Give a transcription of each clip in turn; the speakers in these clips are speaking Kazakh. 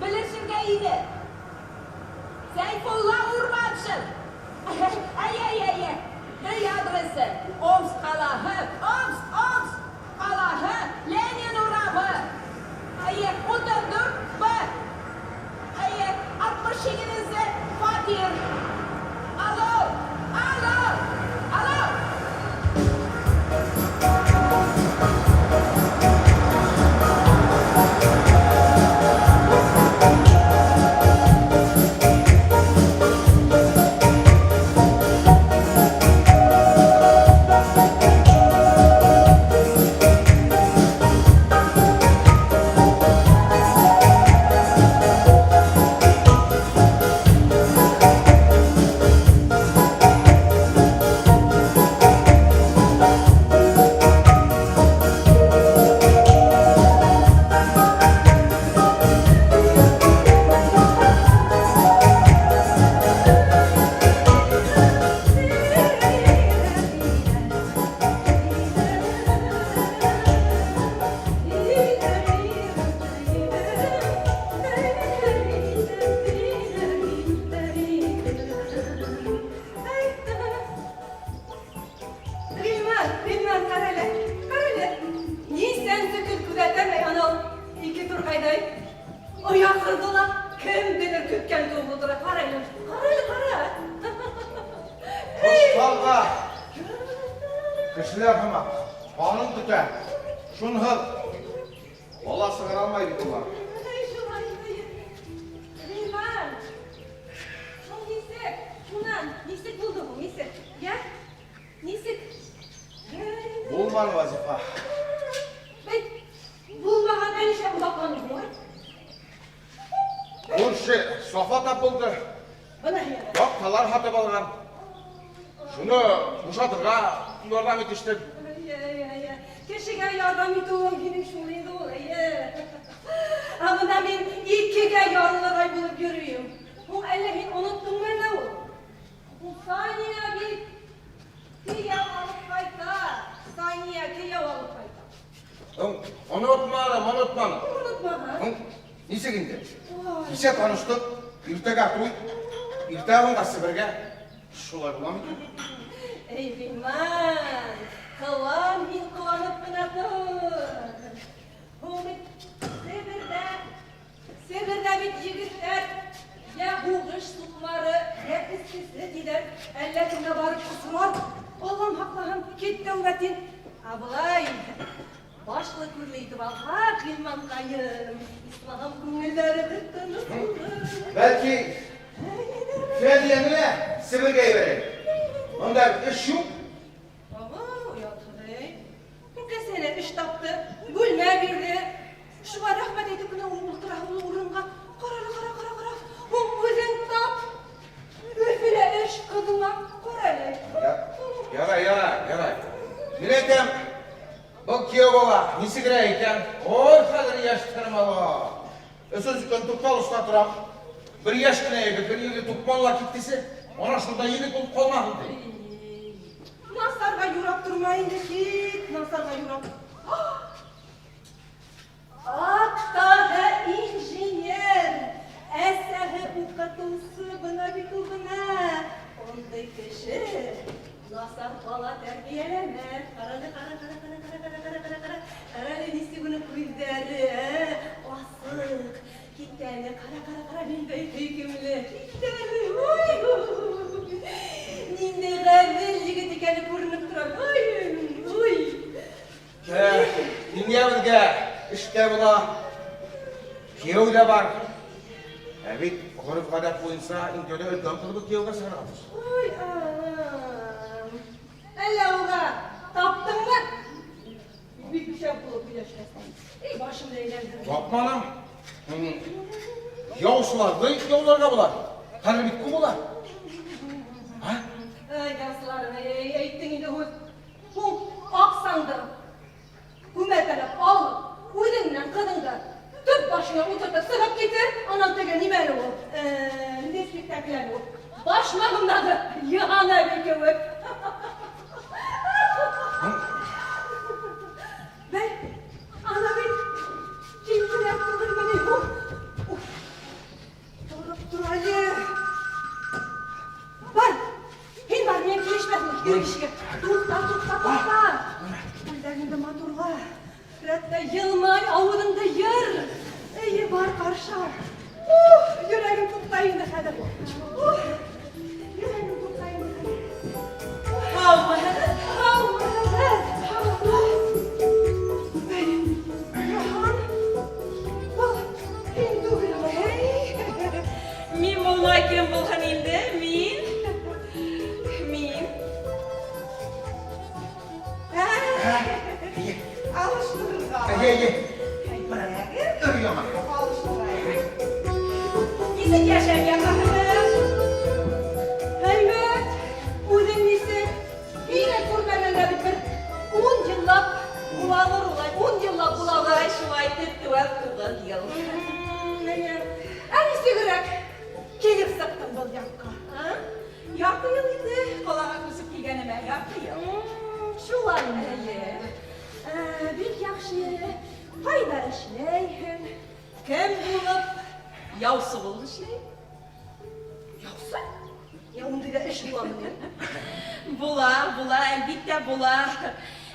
bilishimga edi. Sayfullo Urmatshil. Ay. Ne adresi? Omsk qalahı. Omsk qalahı. Lenin uramı. Ay, 34 B. Ay, 68. Fatir. Alo. Kişiler hemen, kanun tutar, şunu hıl. Vallahi sigara almayı bunlar. Nisik buldu mu? Nisik. Gel. Nisik. Bulman vazife. Bulmadan ben işte uzaklandım. Bu sofa tapıldı. Bana ya. Yok, talar hatı balgan. Şunu uşatırga yardım et işte. Keşke yardım et oğlum benim şuraydı olayı. Ama ben ilk kere yarınlar bulup görüyorum. Bu Allah'ın unuttum ben ne olur? Bu saniye bir kıyav alıp kayta. Saniye kıyav alıp kayta. Unutma. Unutma ha? Neyse gindi? Neyse tanıştık. İrtek artık. İrteğin karşı birge. Şolay bulamı. Ey bilmem. Kıvan hin kıvanıp kınadır. Humit Sibir'de bir yigitler ya bu kış tutları ya istisret gider. Ellerinde varıp kusurar. Oğlum haklahım gittim vetin. Ablay. Başlı kurluydu bak. Ha bilmem kayım. İslam'ım kümülleri tıkkınız. Belki Fediye'ne Sibirge'yi vereyim. Onda bir iş yok. Baba uyatırı. Bu kesene iş taptı. Gülme birdi. Şu var rahmet edip buna ultrahımlı urunga. Kara. Bu özün tap. Üfile iş kadına. Korele. Yaray. Milletim, bu Kiyovova nesi gireyken, oy kadar yaş tırmalı. Sözükten tutmal ustatıram. Bir yaş güneydi, bir yılı tutmalla gittisi, ona şurada yeni bulup kolmadı. Nasarga yurap durmayın dekit. Nasarga yurap. Aktahe injiniyer. Esehe ukatusu bana bir kulbuna. Onday kişi. Nasar bala terbiyeleme. Karalı nisi bunu kuyuzderi. Asık. Gittene kara nindey tükümlü. Gittene. Ninde garvel yigiti gelip vurunuk durar. Uy. Dinleyebilge, işte buna Kiyov da var. Evet, koruf kadar boyunsa inköde öldüm kılıbı Kiyov'a sarılır. Uy anam. Elle uga. Taptın mı? Bir şey bulup bileşmesin. İyi başımda eğlendim. Yapmanım. Yavuşlar, büyük yollarga bular. Tanrı bitku bular. Ha? Yaslarım, eğittin indi bu aksandı. Hümetene al, uydundan kadınga. Tüp başına oturtup sıkıp getir, anam tege nimeli ol. Ne spektaküler ol. Başmağımdadır, yıhana bir kövük. Ben, anamın kimsin yaptırdım beni. Улай кем булган инде? Мин. Алыштырырга. Örüyorum. Нисек яшәргә кахылы? Хәймәт, үзең нисек? Мине күрмәгәнгә бит бер 10 еллап булагыр улай, 10 еллап булагыр. Шулай тетүәт 9 ел. Әнисегерәк килеп сыктың был якка. Ярты ел инде калага күсеп килгәнемә, ярты ел. Шулай инде. Бик яхшы. Кайда эшләйһең? Кем булып? Яусы булып эшләйм. Яусы? Яундыга эш буламы? Була, әлбиттә була.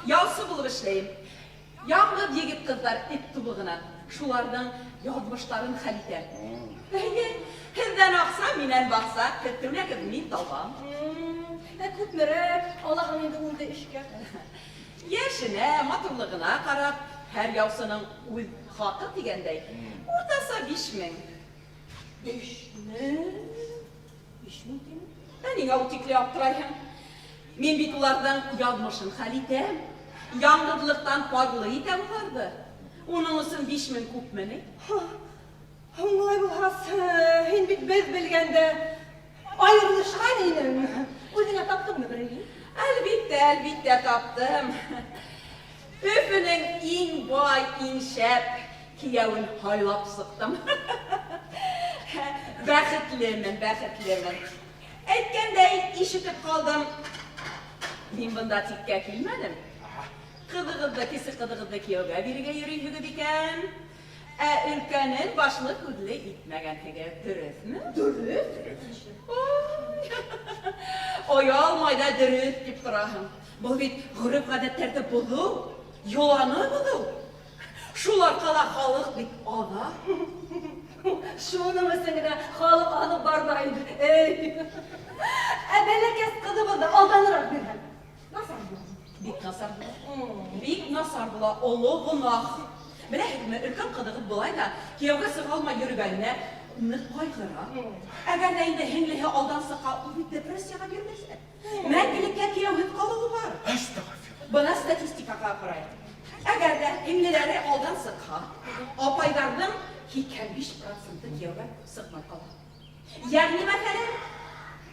Яусы булып эшләйм. Яңгы егет кызлар эт тубыгынан шуларның язмышларын хәл итәм. Һездән акса, миннән бакса, көтүләгез мин табам. Күпмерәк, Аллаһым инде унда эшкә. Яшенә, матурлыгына карап, һәр яусының үз хакы дигәндәй. Уртаса 5000. 5000? 5000 тиме? Нигә ул тикле аптырайһың? Мин бит уларның язмышын хәл итәм. Яңгырлыктан парлы итәм уларны. Уның өчен 5000 күпмени? Аңлай булһас, һин бит без белгәндә аерылышкан инең. Үзеңә таптыңмы берәйне? Әлбиттә таптым. Өфөнең иң бай, иң шәп кияүен һайлап сыктым. Бәхетлемен. Әйткәндәй, ишетеп калдым. Мин бында тиккә килмәдем. Кызыгызды кияүгә бирергә йөрисегез икән. Өлкәнен башлы күҙле итмәгәнһегеҙ, дөрөҫмө? Дөрөҫ. Оялмайда дөрөҫ дип тораһың. Был бит ғөрөф ғәҙәттәрҙе боҙоу, йоланы боҙоу. Шул арҡала халыҡ бит аҙа. Шуның өсөн генә халыҡ аҙып барҙа инде. Бәләкәс ҡыҙыбыҙҙы алданыраҡ бирһәм. Насар була. Бик насар була, оло гонаһ. Беләһегеҙме, өлкән ҡыҙығыҙ былай да кейәүгә сыға алмай йөрөгәненә ныҡ ҡайғыра. Әгәр ҙә инде һеңлеһе алдан сыҡа, ул бит депрессияға бирмәсә. Мәңгелеккә кейәүһеҙ ҡалыуы бар. Бына статистикаға ҡарайыҡ. Әгәр дә һеңлеләре алдан сыҡһа, апайҙарҙың 85% кейәүгә сыҡмай ҡала. Йәғни мәҫәлән,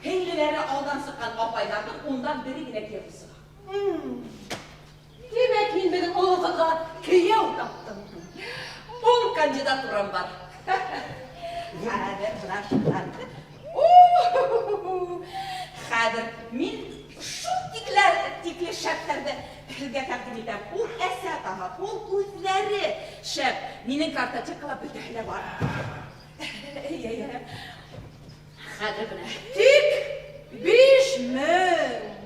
һеңлеләре алдан сыҡҡан апайҙарҙың ундан бере генә кейәүгә сыға. Тимәк, һин беҙҙең оло ҡыҙға кейәү таптың. Ул кандидатурам бар. Хәҙер мин шул тикле шәптәрҙе һеҙгә тәҡдим итәм. Ул әсә таһа, ул үҙҙәре шәп. Минең картотекала бөтәһе лә бар. Хәҙер бына. Тик 5000.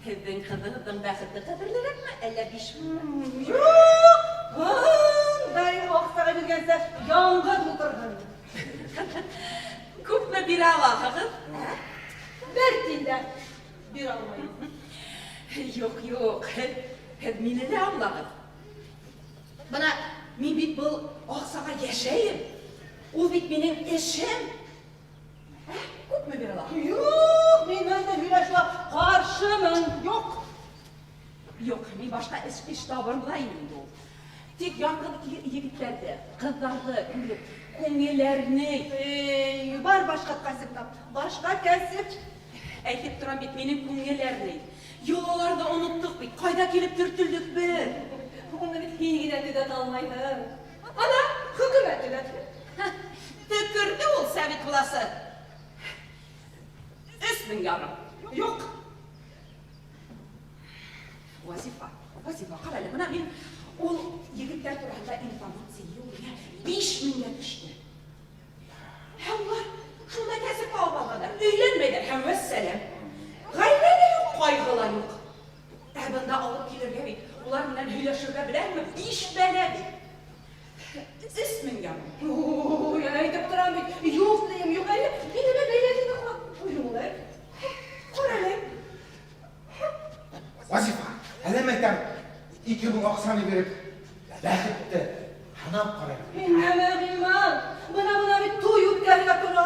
Һеҙҙең ҡыҙығыҙҙың бәхете ҡәҙерлерәкме, әллә 5000? Юҡ! Бындай аҡсаға биргәнсә яңғыҙ ултырһын. Күпме бирә алаһығыҙ? Бер тиндә бирә алмайым. Юҡ, һеҙ мине лә аңлағыҙ. Бына мин бит был аҡсаға йәшәйем. Ул бит минең эшем. Күпме бирә алаһығыҙ? Юҡ, мин бында һөйләшеүгә ҡаршымын. Юҡ, мин башҡа эш табыр була инде ул. Тик яңғыҙ егеттәрҙе, ҡыҙҙарҙы күреп, күңелләрне. Бар башҡа кәсеп тап. Башҡа кәсеп. Әйтеп торам бит, минең күңелләрне. Йолаларҙы оноттоҡ бит, ҡайҙа килеп төртөлдөк беҙ. Уны бит һин генә төҙәтә алмайһың. Ана, хөкүмәт төҙәтһен. Төкөрҙө ул Сәбит буласы. 3000 ярым. Юҡ. Вазифа, ҡара әле, бына мин ул егеттәр тураһында информация йыуҙым. 5000-гә төштө. Һәм улар шунда кәсеп алып алғандар, өйләнмәйҙәр һәм вәссәләм. Ғаилә лә юҡ, ҡайғы ла юҡ. Ә бында алып килергә бит, улар менән һөйләшергә беләһеңме? 5 бәлә бит. 3000 ярым. Әйтеп торам бит. Юҡ тием, юҡ әле. Мине бәйләтеп ҡуйып ҡуйыңлар. Ҡарале. Вазифа, әлемәйтәм, 2000 аҡсаны биреп, бәхетте һанап ҡарайым. Һин нәмә Ғилман? Бына бит туй үткәрергә тора.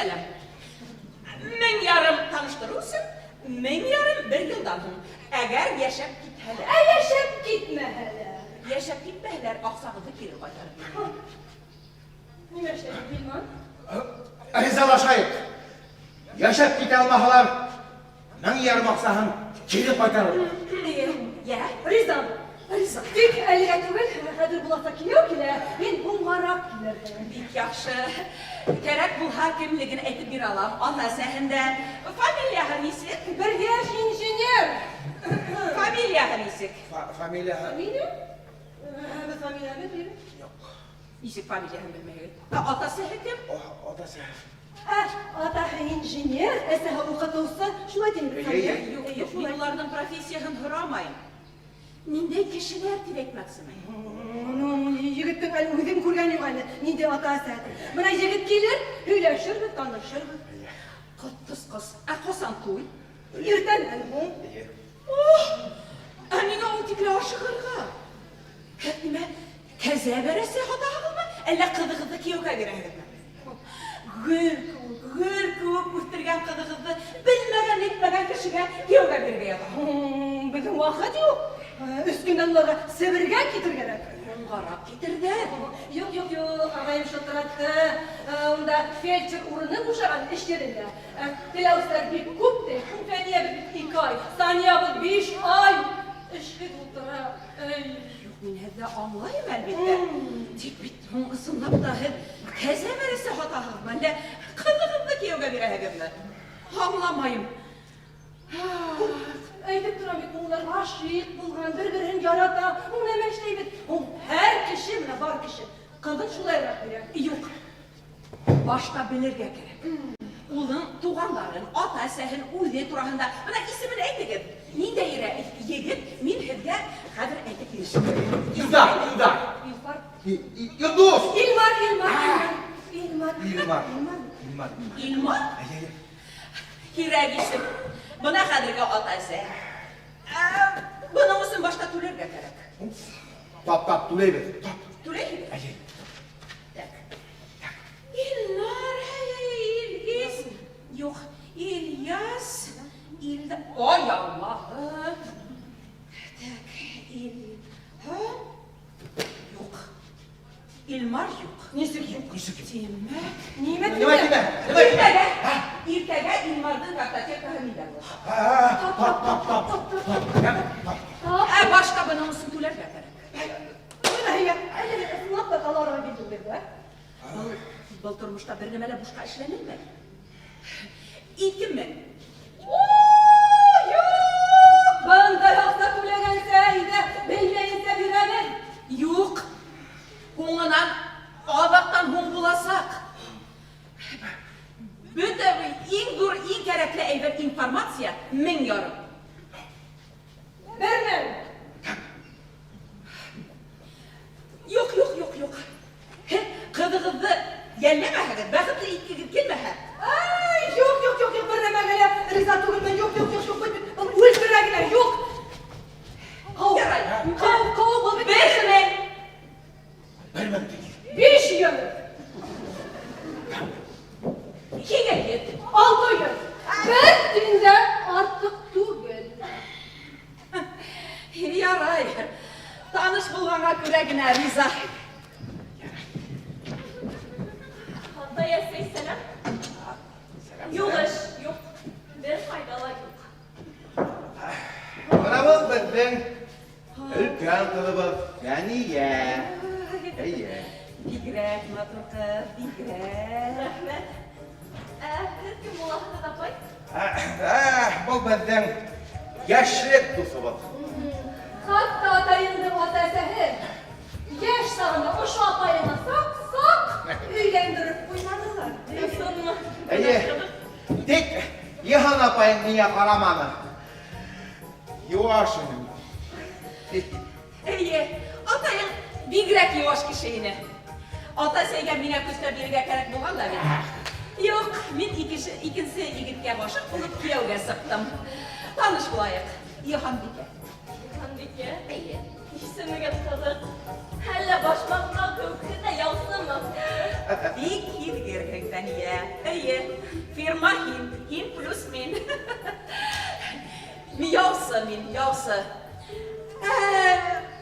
мәсәлән. 1000 ярым таныштырырсың, 1000 ярым bir yıldan соң. Әгәр яшәп китһәләр. Яшәп китмә әле. Яшәп китмәһәләр, аксагызны кире кайтарып бирәм. Нимә эшләп Гилман? Ризалашайык. Яшәп китә алмаһалар, 1000 ярым аксаһын кире кайтарыр. Я, Ризам. Ризам. Тик әлегә түгел, хәзер буласа киләү килә. Мин буңарак килермен. бик яхшы. Кәрәк булһа кемлеген әйтеп бирә алам. Анасәһендә фамилияһы нисек? Бер яшь инженер. Фамилияһы нисек? Фамилия... Фамилия? Без фамилияны бир. Нисек фамилияһын белмәгез? Атасы кем? Атасы... Атаһы инженер, әсәһе укытыусы. Шулай дим бит. Юк, мин уларның профессияһын һорамайм. Ниндәй кешеләр дип әйтмәксемен? Егеттең әле үҙем күргән юк әле. Нинди ата-әсә. Менә егет килер, һөйләшербез, танышырбыз. Кытыс кыз. Ә касан туй? Иртәнән һуң. Ә нигә ул тикле ашыгырга? Нимә, кәзә бәрәсе хатагызмы? Әллә кызыгызны кияүгә бирәһегезме? Гөл күп үстергән кызыгызны белмәгән, әйтмәгән кешегә кияүгә бирергә язам. Безнең вакыт юк. Өс көндән уларга Себергә китергәрәк. Гарап китердәр. Юк, агайым шылтыратты. Унда фельдшер урыны бушаган эш yerендә. Теләүсләр бик күп тә. Фәния бит 2 ай, Саниябыз 5 ай. Эшкә утыра. Мин һәдә аңлайм әлбәттә. Тик бит соңгысында да кәзә бәрәсе хатагызмы? Әллә кызыгызны кияүгә бирәһегезме? Аңламайм. Әйтеп торам бит, улар гашыйк булган, бер-берен ярата. Ул нәмә эшләй бит? Ул һәр кеше, менә бар кеше. Кызын шулайрак бирә. Юк. Башта белергә кирәк. Улың тугандарын, ата-әсәһен үзе тураһында. Менә исемен әйтегез. Ниндәй егет мин һеҙгә хәҙер әйтеп бирәм. Илдус! Илмар. Кирәк исем. Бына хәҙергә ата-әсә. Бының өсөн башта түләргә кәрәк. Тап, түләйбез. Түләйбез? Илнар, Илгиз. Юк, Ильяс. Ой, Аллаһым. Юк. Илмар юк. Нисек юк? Тимәк. Нимә Нема тимә? Иртәгә Илмарның картотекаһы миндә булыр. Башта бының өсөн түләргә кәрәк. Әле ысынлап та каларга бит бер. Был тормышта бер нәмә лә бушка эшләнелме? 2000. Юк! Бандай акча түләгәнсә, инде белмәенсә бирәмен. Юк. Һуңынан аҙаҡтан һуң буласаҡ. Бөтә иң ҙур, иң кәрәкле әйбер информация 1000 ярым. Бермен. Юк. Һеҙ ҡыҙығыҙҙы йәлләмәһәгеҙ, бәхетле иткегеҙ килмәһә. Юк, бер нәмәгә лә риза түгелмен. Юк. Үлтерә генә, юк. Ярай. Ҡау, был бит. Бермен. 5 йыл. 2-гә ет. 6 йыл. Бер төндә артык түгел. Ярай. Таныш булғанға күрә генә риза. Атая сәлам. Юлыш, юк. Бер файдала юк. Бына был безнең өлкән кызыбыз Фәния. Бигрәк матур кыз, бигрәк. Рәхмәт. Һеҙ кем булаһығыҙ, апай? Был безнең йәшлек дусыбыз. Хатта атайымдың ата-әсәһе яшь сағында ошо апайына саҡ өйләндереп ҡуйманылар. Тик Йыһан апайың миңә ҡараманы. Йыуаш инем. Атайың бигрәк йыуаш кеше ине. Ата-әсәгә миңә күстәп бирергә кәрәк булған да бит. Юк, мин икенсе егеткә ғашиҡ булып кияүгә сыҡтым. Таныш булайыҡ. Йыһанбикә. Ханбикә. Исемегеҙ ҡыҙыҡ. Әллә башмаҡҡа кеүек тә яусымы? Бик һиҙгерһең, Фәниә. Фирма һин плюс мин. Яусы.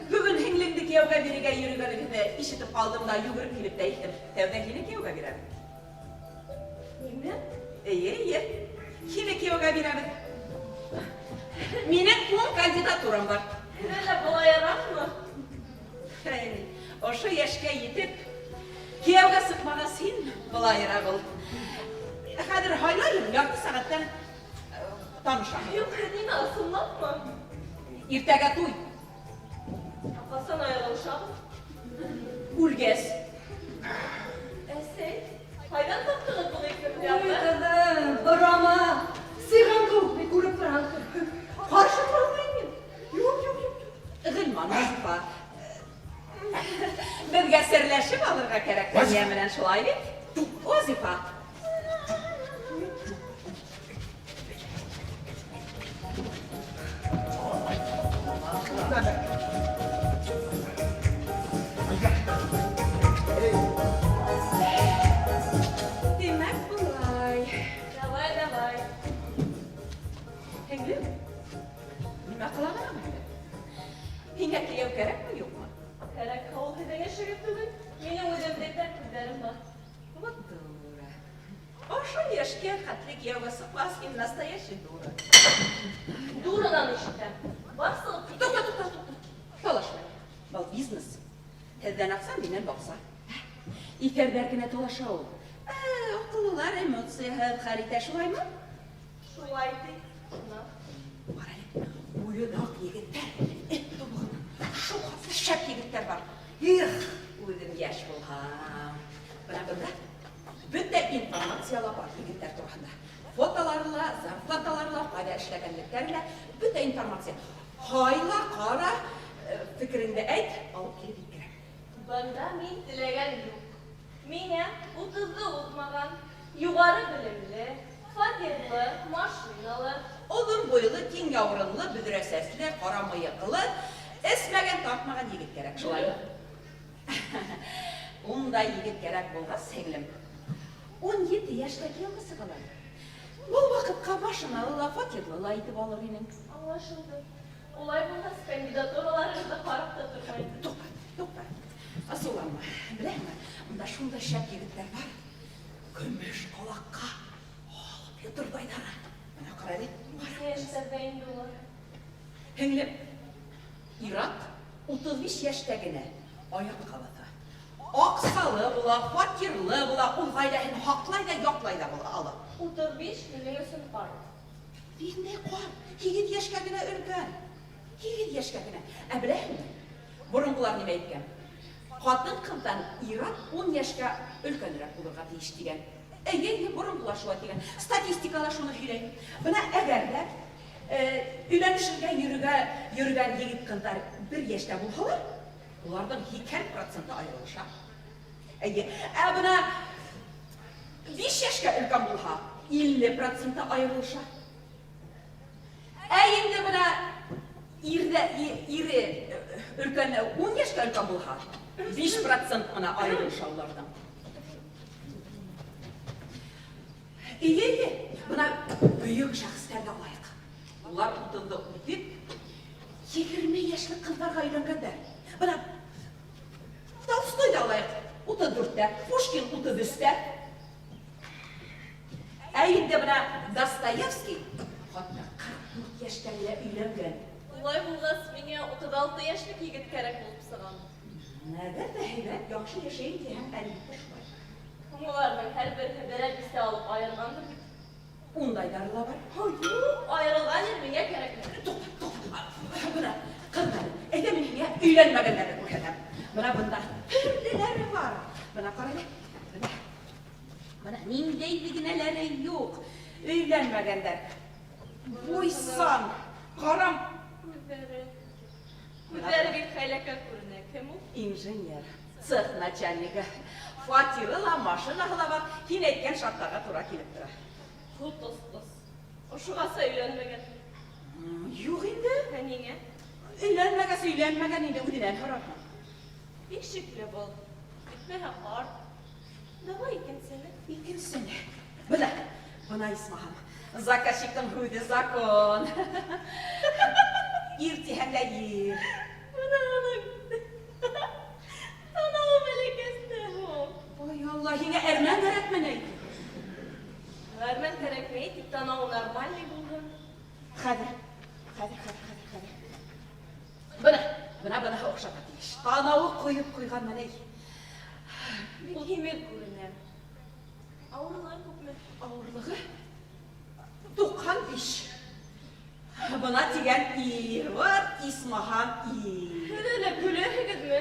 Бүгін һеңлеңді кияуға береге йөрөгәнегеҙҙе ишетеп алдым да йүгереп килеп тә әйттем. Тәүҙә һине кияуға бирәм. Мине? Эйе. Һине кияуға бирәбеҙ. Минең 10 кандидатурам бар. Әллә былай ярамы? Ошо йәшкә етеп, кияуға сыҡмағас һин былай ярабыл. Хәҙер һайлайым, ярты сәғәттән танышаһың. Юк, һин ысынлапмы? Иртәгә туй. Ҡасан айырылышабыҙ? Үлгәс. Әсәй, ҡайҙан таптығыҙ был Ой, икмәкте? кызым, борама. Сыйған кеүек күреп торам. Ҡаршы тормайым. Юк. Ғилман, Назифа. Беҙгә серләшеп алырға кәрәк. Донъя менән шулай бит? Вазифа. Димәк былай. Давай. Һеңлем, нимә ҡыланаһың инде? Һиңә кейәү кәрәкме, юҡмы? Кәрәк һау һеҙҙең йәшегеҙ түгел. Минең үҙемдә тәртиптәрем бар. Вот дура. Ошо йәшкә хәтле кейәүгә сыҡмаҫ, һин настоящий дура. Дурадан ишетәм. Бар сығып кит. Туҡта. Талашма. Был бизнес. Һеҙҙән аҡса, минән баҡса. Иҫәрҙәр генә талаша ул. Аҡыллылар эмоцияһыҙ хәл итә, шулаймы? Шулай ти. Ҡарай, уйынаҡ егеттәр, эт тубығынан, шул хәтле шәп егеттәр бар. Үҙем йәш булһам. Бына бында бөтә информациялар бар егеттәр тураһында. Фотолары ла, зарплаталары ла, ҡайҙа эшләгәнлектәре лә, бөтә информация. Һайла, ҡара, фекереңде әйт, алып килеп еткерәм. Бында мин теләгән юк. Миңә 30-ҙы уҙмаған, юғары белемле, фатирлы, машиналы, Оҙон буйлы, киң яурынлы, бөҙрә сәсле, ҡара мыйыҡлы, эсмәгән, тартмаған егет кәрәк, шулаймы? Ундай егет кәрәк булғас, һеңлем. 17 йәшкә кейәүгә сығалар. Был ваҡытҡа машиналы ла, фатирлы ла итеп алыр инең. аңлашылды. Улай булғас, кандидатураларыңды ҡарап та тормайым. Туҡта. Асыуланма. Беләһеңме, унда шундай шәп егеттәр бар. Көмөш ҡолаҡҡа алып йоторҙайҙары. Бына ҡара бит. Нисә йәштәрҙә инде улар? Һеңлем, Ират 35 йәштә генә аяҡҡа баҫа. Аҡсалы була, фатирлы була, ул ғаиләһен һаҡлай ҙа, яҡлай ҙа була алып. 35 минең өсөн ҡарт. Ниндәй ҡарт? 7 йәшкә генә өлкән. 7 йәшкә генә. Ә беләһеңме? Боронғолар нимә әйткән? Ҡатын-ҡыҙҙан Ират 10 йәшкә өлкәнерәк булырға тейеш тигән. Эйе, боронғолар шулай тигән. Статистикала шуны һөйләй. Бына әгәр дә өйләнешергә йөрөгән егет-ҡыҙҙар 1 йәштә булһалар, уларҙың 80% айырылыша. Әйе, ә бына 5 йәшкә өлкән булһа, 50% айырылыша. Ә инде бына ире өлкән 10 йәшкә өлкән булһа, 5% гына айырылыша уларҙың. Эйе, бына бөйөк шәхестәргә алайыҡ. Улар 30-ды үтеп, 20 йәшлек ҡыҙҙарға өйләнгәндәр. Бына Толстойҙы алайыҡ, 34-тә, Пушкин 33-тә. Ә инде бына Достоевский хатта 44 йәштәргә өйләнгән. Улай булғас, миңә 36 йәшлек егет кәрәк булып сыған. Нәгәр ҙә һәйбәт, яҡшы йәшәйем тиһәң, әлбиттә шулай. Уларҙың һәр береһе берәр бисә алып айырғандыр бит. Ундайҙары ла бар. Айырылған ер миңә кәрәкмәй. Туҡта. Бына ҡыҙҙар, әйҙә мин һиңә өйләнмәгәндәрҙе күрһәтәм. Бына бында төрлөләре бар. Бына ҡара. Бына ниндәй генәләре юҡ. Өйләнмәгәндәр. Буйсан, ҡарам. Күҙҙәре бик хәйләкәр күренә. Кем ул? Инженер, цех начальнигы. Фатиры ла, машинаһы ла бар. Һин әйткән шарттарға тура килеп тора. Тос. Ошоғаса өйләнмәгән. Юҡ инде. Ә ниңә? Өйләнмәгәс, өйләнмәгән инде үҙенән һорарһың. Бик шикле был. Итмәһә ҡарт. Давай икенсене. Икенсене. Бына Buna İsmahan. Zaказчиктың хүйді закон. Иртеһен дә ир. Tanavı melekesine o. Ой, Алла, һиңә әрмән кәрәкмени? Vermen gerekmeyi tip tanavı normal buldu. Хәҙер. Бына оҡшата тиеш. Танауы ҡойоп ҡуйған меней. Bir himir görünür. Ağrılar kopma. Ауырлығы 95. Бына тигән ир var, Исмаһам ир. Öyle gülüyorsunuz mu?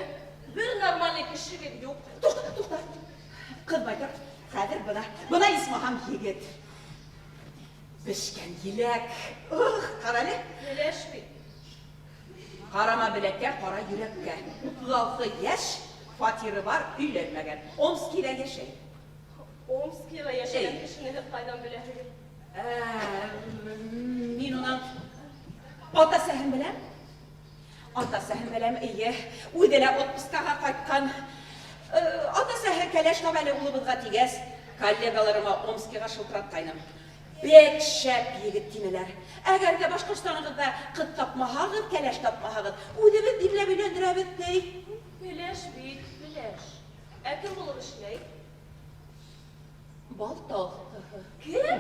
Bir normal kişi gibi yok. Туҡта. Ҡыҙмай тор. Хәҙер бына Исмаһам егет. Бешкән еләк. Ҡара әле. Neleş bir. Ҡарама беләккә, ҡара йөрәккә. 36 йәш, фатиры бар, өйләнмәгән. Омскиҙа йәшәй. Omski'yle yaşayan kişinin hep kaydan biliyorsunuz. Мин уның атасыһын беләм. Атасыһын беләм, эйе. Үҙе лә отпускаға ҡайтҡан. Атасыһы кәләш табәле улыбыҙға тигәс, коллегаларыма Омскиға шылтыратҡайным. Бек шәп егет тинеләр. Әгәр дә Башҡортостанығыҙҙа ҡыҙ тапмаһағыҙ, кәләш тапмаһағыҙ, үҙебеҙ ирләп өйләндерәбеҙ, ти. Bileş bir, bileş. Kim bulur işley? Балтал. Kim?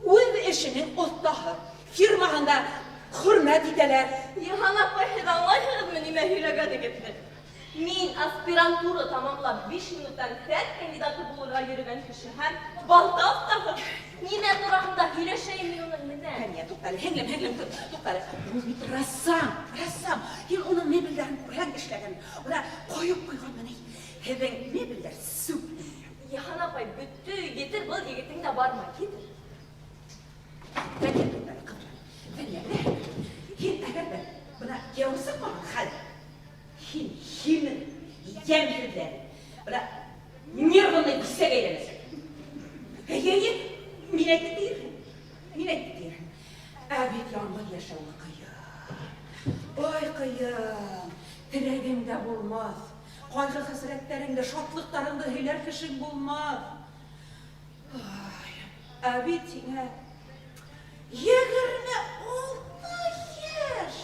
Үҙ эшенең оҫтаһы. Фирмаһында хөрмәт итәләр. Yıhana koyudan anlayırdın mı nime hülegede gitti? Min aspiranturu tamamla 5 minuttan sen kandidatı bulurğa yürüyen kişi. Hem baltaf da nime durağında hüleşeyim mi onun neden? Кәне, туҡтале, һеңлем, туҡтале. Ул бит рассам. Һин уның мебелдәрен күрһәң эшләгән. Уна ҡойоп ҡуйған меней. Һеҙҙең мебелдәр сүп. Yıhana koy bütü getir bul yigitin de barma getir. Фәнья, туҡтале, ҡыҙым. Фәнья, һин әгәр дә бына яусы ҡалған хәл. Һин йәмһеҙләр. Бына нервыны кисәк әйләнәсәк. Эйе, мин әйтеп тиерһең. Ә бит яңғыҙ йәшәүе ҡыйын. Ой, ҡыйын. Теләгең дә булмаҫ. Ҡайғы хәсрәттәреңде, шатлыҡтарыңды һөйләр кешең булмаҫ. Ә бит һиңә 26 йәш.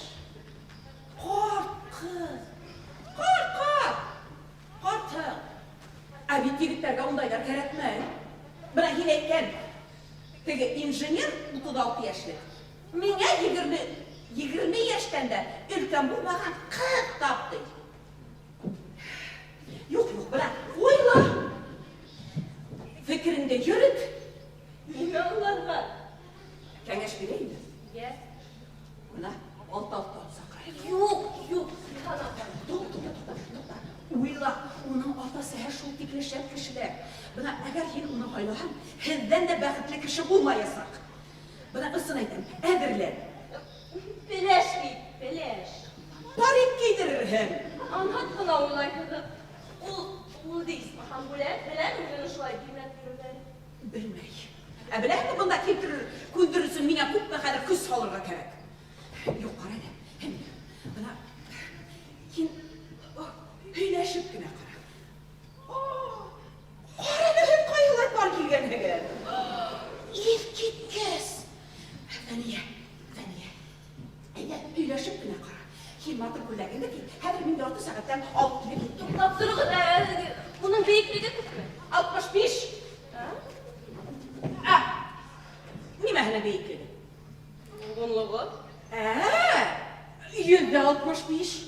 Ҡарт ҡыҙ. Ҡартһың. Ә бит егеттәргә ундайҙар кәрәкмәй. Бына һин әйткән, теге инженер 36 йәшлек. Миңә 20 йәштән дә өлкән булмаған ҡыҙ тапты. Юҡ, бына уйла. Фекереңде йөрөт. Nime onlarla? Кәңәш бирәйме? Yes. Бына алталтан саҡырайым. Yok, yıhana koy. Туҡта. Уйла, уның атасы шул тикле шәп кешеләр. Бына әгәр һин уны һайлаһаң, һеҙҙән дә бәхетле кеше булмаясаҡ. Бына ысын әйтәм, әҙерлән. Bileş bir, bileş. Парик кейҙерерһең. Anlat bana olay kızım. Ul değil, bakan bilen mi bunu şulay bilmez yürüleri? Белмәй. Ә беләһеңме, бында күндер өсөн миңә күпме хәҙер көс һалырға кәрәк. Юҡ, ҡара әле. Бына һин һөйләшеп кенә ҡара. Ҡара әле, һеҙ ҡайһылай пар килгәнһегеҙ. Ир киткәс. Фәниә. Әйҙә, һөйләшеп кенә ҡара. Һин матур күлдәгеңде ки, хәҙер мин ярты сәғәттән алып килеп киттем. Taptırığı bunun büyüklüğü kısmı. 65. Ha? Нимәһенә бейеклеге? Uzunluğu. 165.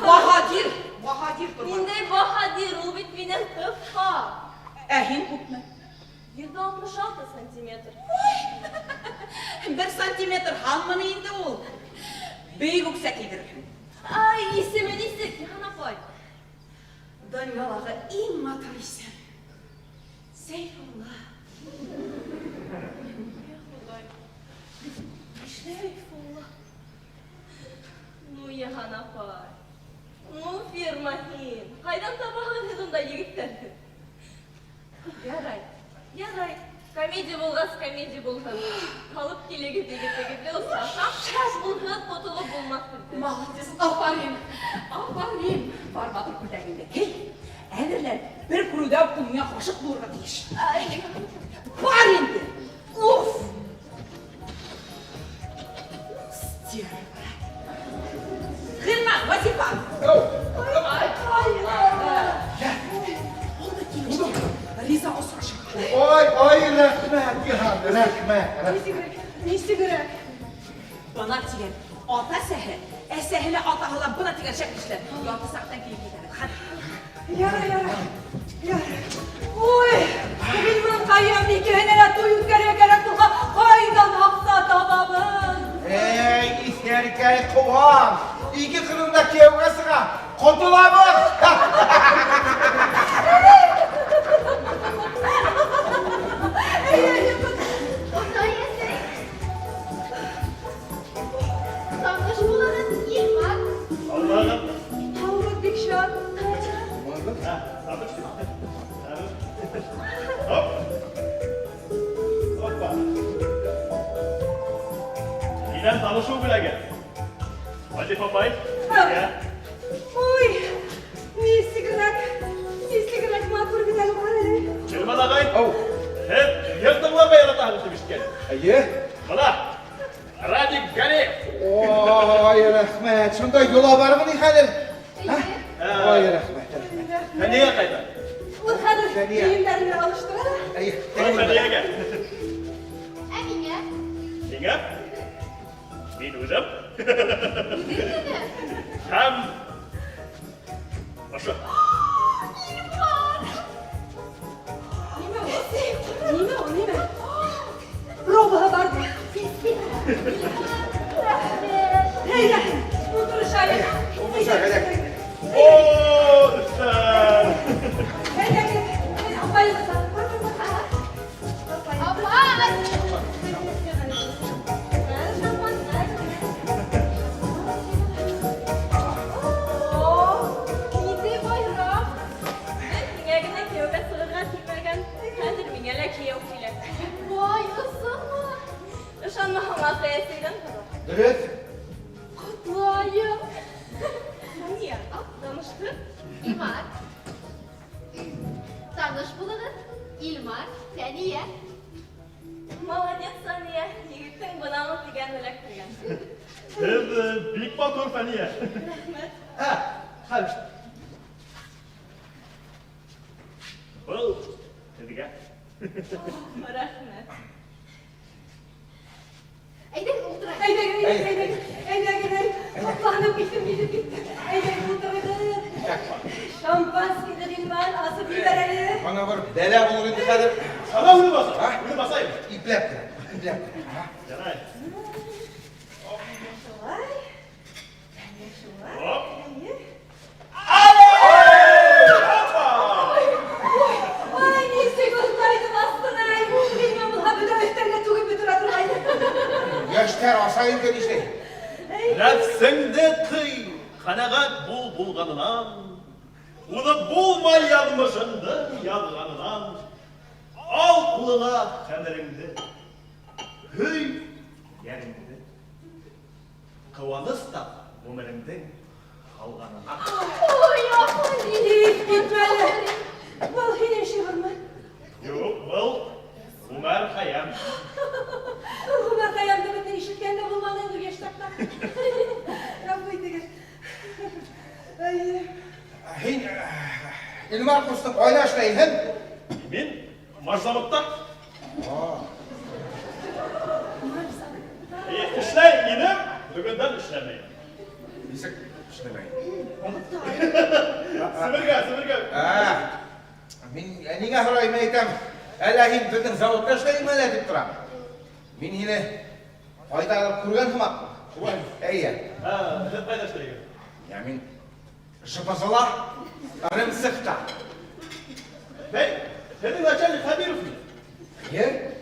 Bahadir Turban. Ninde bahadir, ul bit benim kıfa. Һин күпме? 166 santimetr. 1 сантиметр һаммыны инде ул. Бейек үксә килерһең. Ay ismi neyse ki hana koy. Донъялағы иң матур исем. Сәйфулла. Seyfullah. Ну ya hana koy. Ну firma hin. Kaydan tabağın hızında yigitler. Yaray. Komedi bulğan. Kalıp kilegi degide olsa. Şaş bulğan potulu bulmak. Молодец, афарин. Бар матур күлдәгеңде. Кел. Әзірлер, бір күруден күніңе қошық болырға дейіш. Ay. Бар енді! Уф! Стерва. Хилман, Вазифа! Oldu gelişti. Riza olsun şimdi. Oy, rəhmət, Cihan, rəhmət. Nesi gerek? Bana tigen, ata sehre. Sehre ata hala buna tigen çekmişler. Yatı saktan gelip gidelim. Hadi. Yara. Oy! Bilmem kayyam bir kehenele tuyuk gerek tuha kaydan aksa tababın. Ey, İskerkay Tuhan, iki kırımda kevgasıga kurtulamaz. Oktayesi. Sarhoş bulanın İlmar. Allah'ım. Havluk dikşat. Ha, sarhoş değil mi? Hop. Hoppa. Yine tanışım bile gel. Hadi papay. Gel. Oy! Nesi gerek matur güzel var hele. Çırma da kayın. Au. Hep yırtımlarla yaratan demişken. Ayı. Bana. Radik Gani. Oy, rəhmət. Şunda yola var mı Nihal'in? Oy, rəhmət. Sen niye kaydın? Bu kadar Seniye. giyimlerini alıştıralım. Ayı. Sen niye gel? Emine. Yenge. Bir uzun. Hem. Başla. Nime? Robo haber de. Hey ya, otur aşağıya. Otur aşağıya. Oo, üstten. Hey ya, abayı da sat. Aman. Nide bayram. Mingə gənə kiyovga sığırğa tilməgən. Hədir mingə lə kiyov tile. Vay ısınma. Işanma hamaz dəyəsiylən qara. Dürüst. Kutlayım. Niyə? Danışdı. İlmar. Sarhoş bulanın İlmar. Seniye. Молодец, Saniye. Yigittin bınamı digən ölək digən. Hem büyük motor feniye. Rəhmət. Ha, hadi. Ol. Hadi gel. Rəhmət. Eyde oturayım. Eyde. Allah'ım bitti. Eyde oturalım. Şampanski bilmem, asıp giderelim. Bana var, bela bulur indi Kadir. Sana bunu basa. Ha? Bunu basayım. İplep. Ha? Canay. Şuay. Hop. İyi. Hoppa. Ay neyse gözlerdim aslında. Bilmem bu haberi öfterle tuğup götüratıraydı. Yaşlar asayın işte. Nefsinde tıy. Kanagat bulganından. Onu bulmayanmışındı yadganından. Al kuluna kamerinde. Hüy yerinde. Kıvanız da ömrümden kalganına. Oy Gidip gitmeli. Bu benim şiirim. Yok bu Ömer Hayam. Ömer Kayam demekten işitkende bulmanın dur yaştaklar. Rabbiydi gel. Ay. Hin, İlmar kustum oynaşlayın hem. Min marzamıkta. İşleyin yine, bugünden işlemeyin. Bisik, işlemeyin. Sıvırga. Ha. Min, niye harayım eytem? Allah'ın dedin zavutla işleyin mi edip duram? Min yine fayda alıp kurgan hamak. Eyye. Ha, ne paylaştırıyor? Ya min, şıpasala, rımsıkta. Bey, senin açarlı haberi mi? Ye?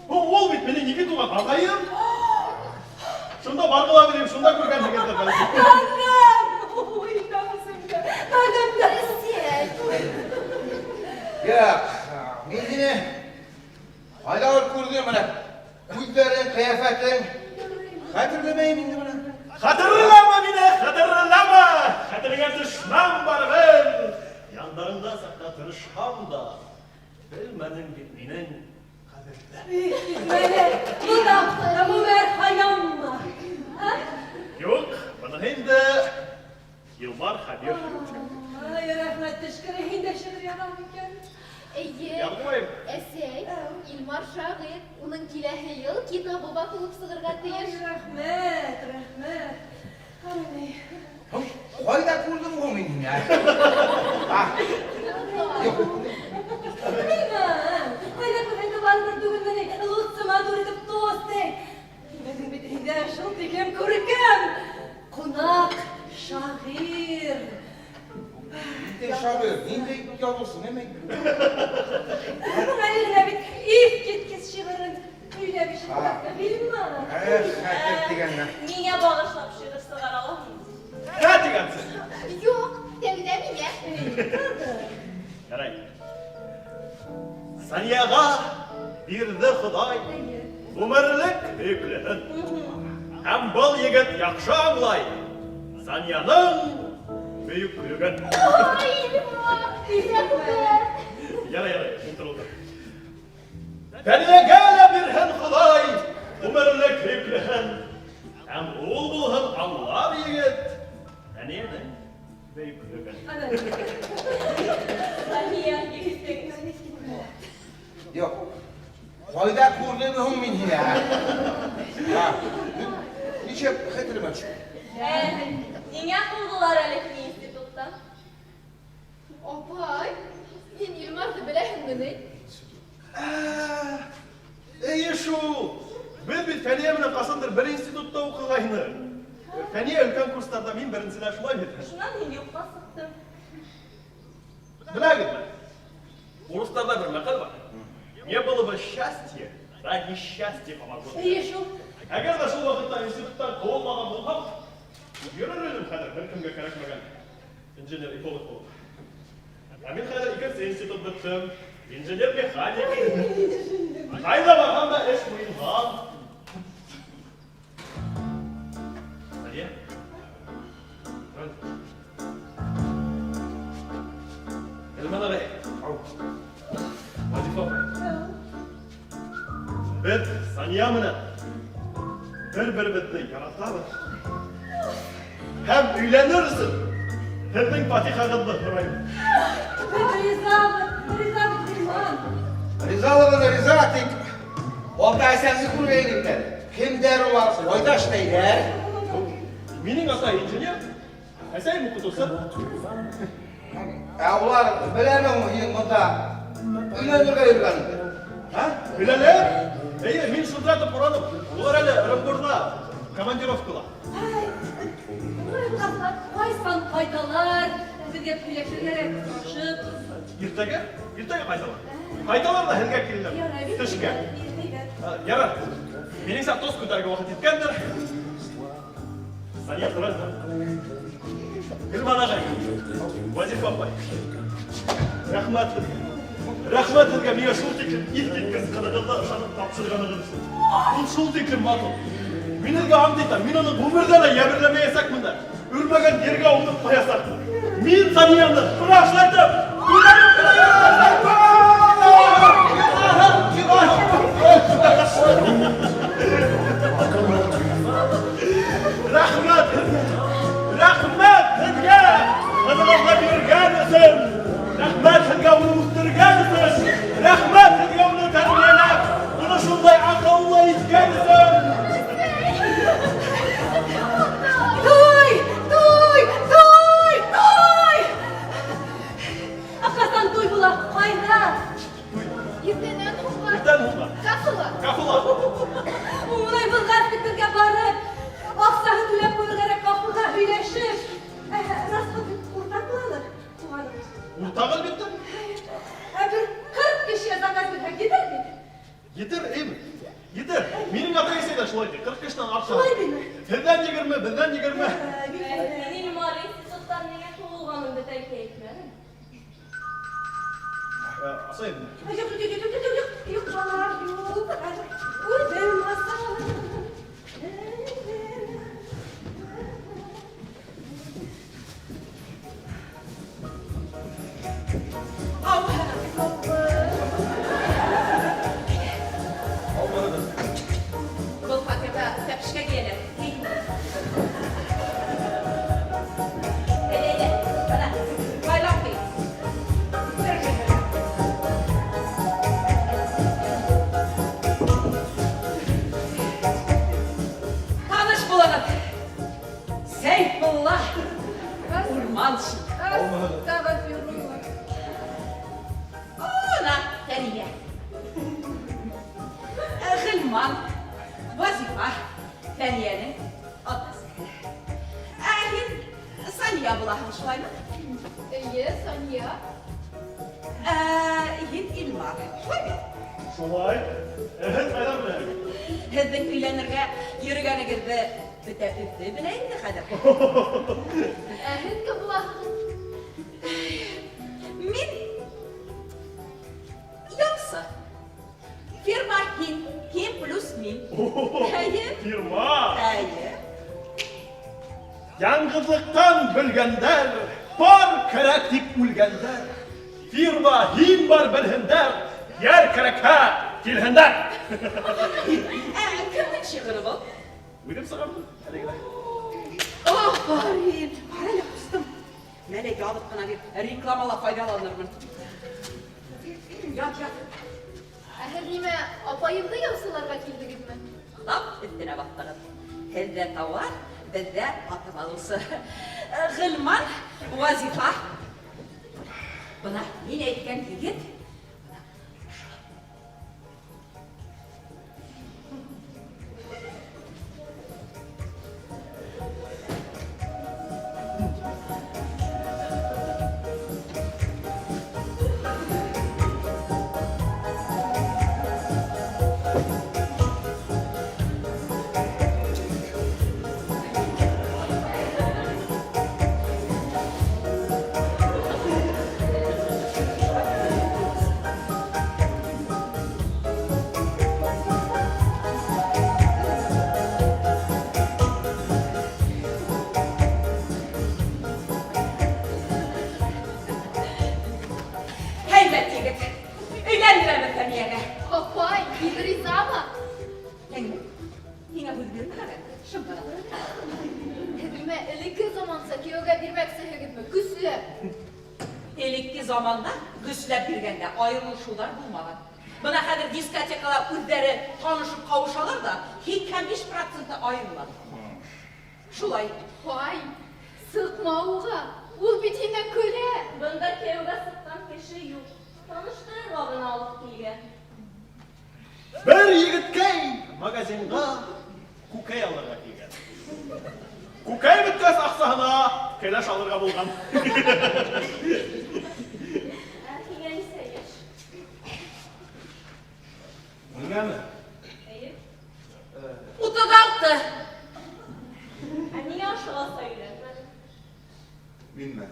Bu ol bitmenin iki tuğla bakayım. Şunda barkılabilirim, şunda kurgan tekrar ben. Tanrım! Oy namusum ya. Tanrım da. Ya, min yine fayda alıp kurduyor bana. Kuytların, kıyafetlerin. Hatırlamayın indi bana. Hatırlama beni, hatırlama. Hatırına düşman var ben. Жақындарыңда сақта тырышқам да, білмәнің бит менің қадірлі. Міне, бұл хайам ма? Жоқ, бұны енді Илмар Хабир. Ay, rəhmət, təşkürə, hindi şiir yalan ikən. Eye, Yardım Esey, İlmar şair, onun kiləhi yıl kitabı bakılıp sığırga Ay, teyir. rəhmət, rəhmət. Ay, Қойда көрдің ғой мен ya. Yok. bilməm. Qayda көрəndə vardır düğün məni, lütfüma dur edib dostek. Bizim bitində şıl dikəm körükəm. Qonaq, şair. Ninde şabır, ninde yavrusun hemen. Bunun eline bit, if gitkis şiirin. Öyle bir şey bilməm. Hak ettiğinle. Niye bağışlap şiir sığar Allah'ım? Ne diyorsun? Yok, devide mi ya? Yaray. Saniyaga birdi Xuday ömürlük büyüklüğün. Hem bol yigit yakşı anlay. Saniyanın büyüklüğün. Ay İlmar, güzel. Yaray, otur. Saniyaga birhin Xuday ömürlük büyüklüğün. Hem oğul bulhun anlar yigit. Saniyanın büyüklüğün. Saniye yekistek. Yok. Koyda gördüm men ya. Niçe hatırıma çık. Niye buldular Elif'i instituttan? Opay, sen İlmar'ı bilehen beni. Ey şu, biz bir feniye menen kasındır bir institutta okuğayını. Feniye ülken kurslarda min birinciler şulay bitir. Şundan hindi yokla sıktım. Bila gitme. Урыстарда bir makal var. Не было бы счастья, ради счастья помогут. İyi şu. Әгер де шул вакытта институттан ковылмаған болсам, йөрер едім хәзер бер кемгә кирәкмәгән инженер эколог булып. Ә мин хәзер икенче институт биттем, инженер механик. Кайда барһам да эш буйынған. Сәлия. Элман агай. Вазифа апай. Biz Saniya менән bir-birimizni yaratабыз. Hem öйләнерсең. Һезнең фатихагызны һорайм. Rızabıt bilmem. Rızalığını rıza ettik. O da sensi kurveynimden. Kim der olarsın, oydaş neyler? Минең ата инженер. Әсәй укытучы. Ular bilemem bunda. Öylendürge yürüyendir. Ha? Беләләр? Әйе, мин шултыратып уранып. Улар әле Ырымбурда командировкала. Kaysan faydalar. Bizge külekçilere karışıp. Иртәгә кайталар. Кайталар да һенгә киләләр. Төшкә. Ярар. Минең сәт тоз күтәргә вакыт иткәндер. Сания туры. Гөлман агай. Вазифа апай. Рәхмәт. Рәхмәт һенгә миңа шул тиклем илтиккән кадагында ышанып тапшырганыгыз өчен. Ул шул тиклем матур. Мин һенгә анд итәм. Мин аны гомердә дә яберләмәясәкмен дә. Үрмәгән ергә алып куясакмын. Мин Санияны бырашлатып, Рәхмәт! Рәхмәт һенгә! Кызыгызга биргән өчен! Рәхмәт һенгә уны үстергән өчен! Рәхмәт һенгә уны тәрбияләп, уны шундай акыллы иткән өчен! Duy! Duy! Duy! Duy! Akasan duy bula. Hayda. Irtenen huklar. Иртән һуңга. Kapılar. Кафула! Умылай был gazetlerге barıp. Aksağı tülep koyulgarak kapıda hüyleşip. Nasıl bir kurtak bulalım? Уртагыл битте? Bir 40 kişiye zakaz bir gider mi? Етер, эйме? Етер. Минең ата әсәй дә шулай ди. 40 кешнән артык. Şulay değil mi? Һездән 20, бездән 20. Senin var instituttan niye kovulganımda terk etmedin? Асай. Yok, bana yok. Uy, benim masam. Fəniyyənin atası. Һин Saniya булаһың шулаймы? Әйе, Сания. Һин Илмар, шулаймы? Шулай. Evet, aydan bilen. Һеҙҙең өйләнергә йөрөгәнегеҙҙе бөтә белә инде хәҙер. Һеҙ кем булаһығыҙ? Мин яҡсы. Фирма һин плюс мин. Әйе. Firma. Әйе. Yalnızlıktan bölgenler, var kerek deyip ülgenler. Firma hin var bilhinler, yer kerek ha kilhinler. Кемнең шиғыры был? Benim sağımdı. Hadi gidelim. Фарид, ҡарале ҡустым. Мәле яҙып ҡына бир, рекламала файҙаланырмын. Ят. Һеҙ нимә, апайымды яусыларға килдегеҙме? Тап өҫтөнә баҫтығыҙ. Һеҙҙә тауар, беҙҙә һатып алыусы. Ғилман, Вазифа. Бына мин әйткән егет. Һәйбәт егет. Өйләндерәме Фәниягә? Апай, һин ризамы? Һиңә һүҙ бирмәгән. Шымпыра. Һеҙ нимә, элекке заманса кейәүгә бирмәксеһегеҙме? Көсләп. Элекке заманда көсләп биргәндә айырылышыуҙар булмаған. Бына хәҙер дискотекала үҙҙәре танышып ҡауышалар да 85% айырыла. Шулай. Апай, сыҡма уға. Ул бит һиңә көлә. Бында кейәүгә сыҡҡан кеше юҡ. Таныштырырға ғына алып килгән. Bir yigitkey magazinga kukey alırga kelgan. Kukey bitkas aqsahına kelaş alırga bulgan. Һиңә нисә йәш? Ningami? Әйе. 36. Ниңә ашыға сөйләмәдең? Minmi?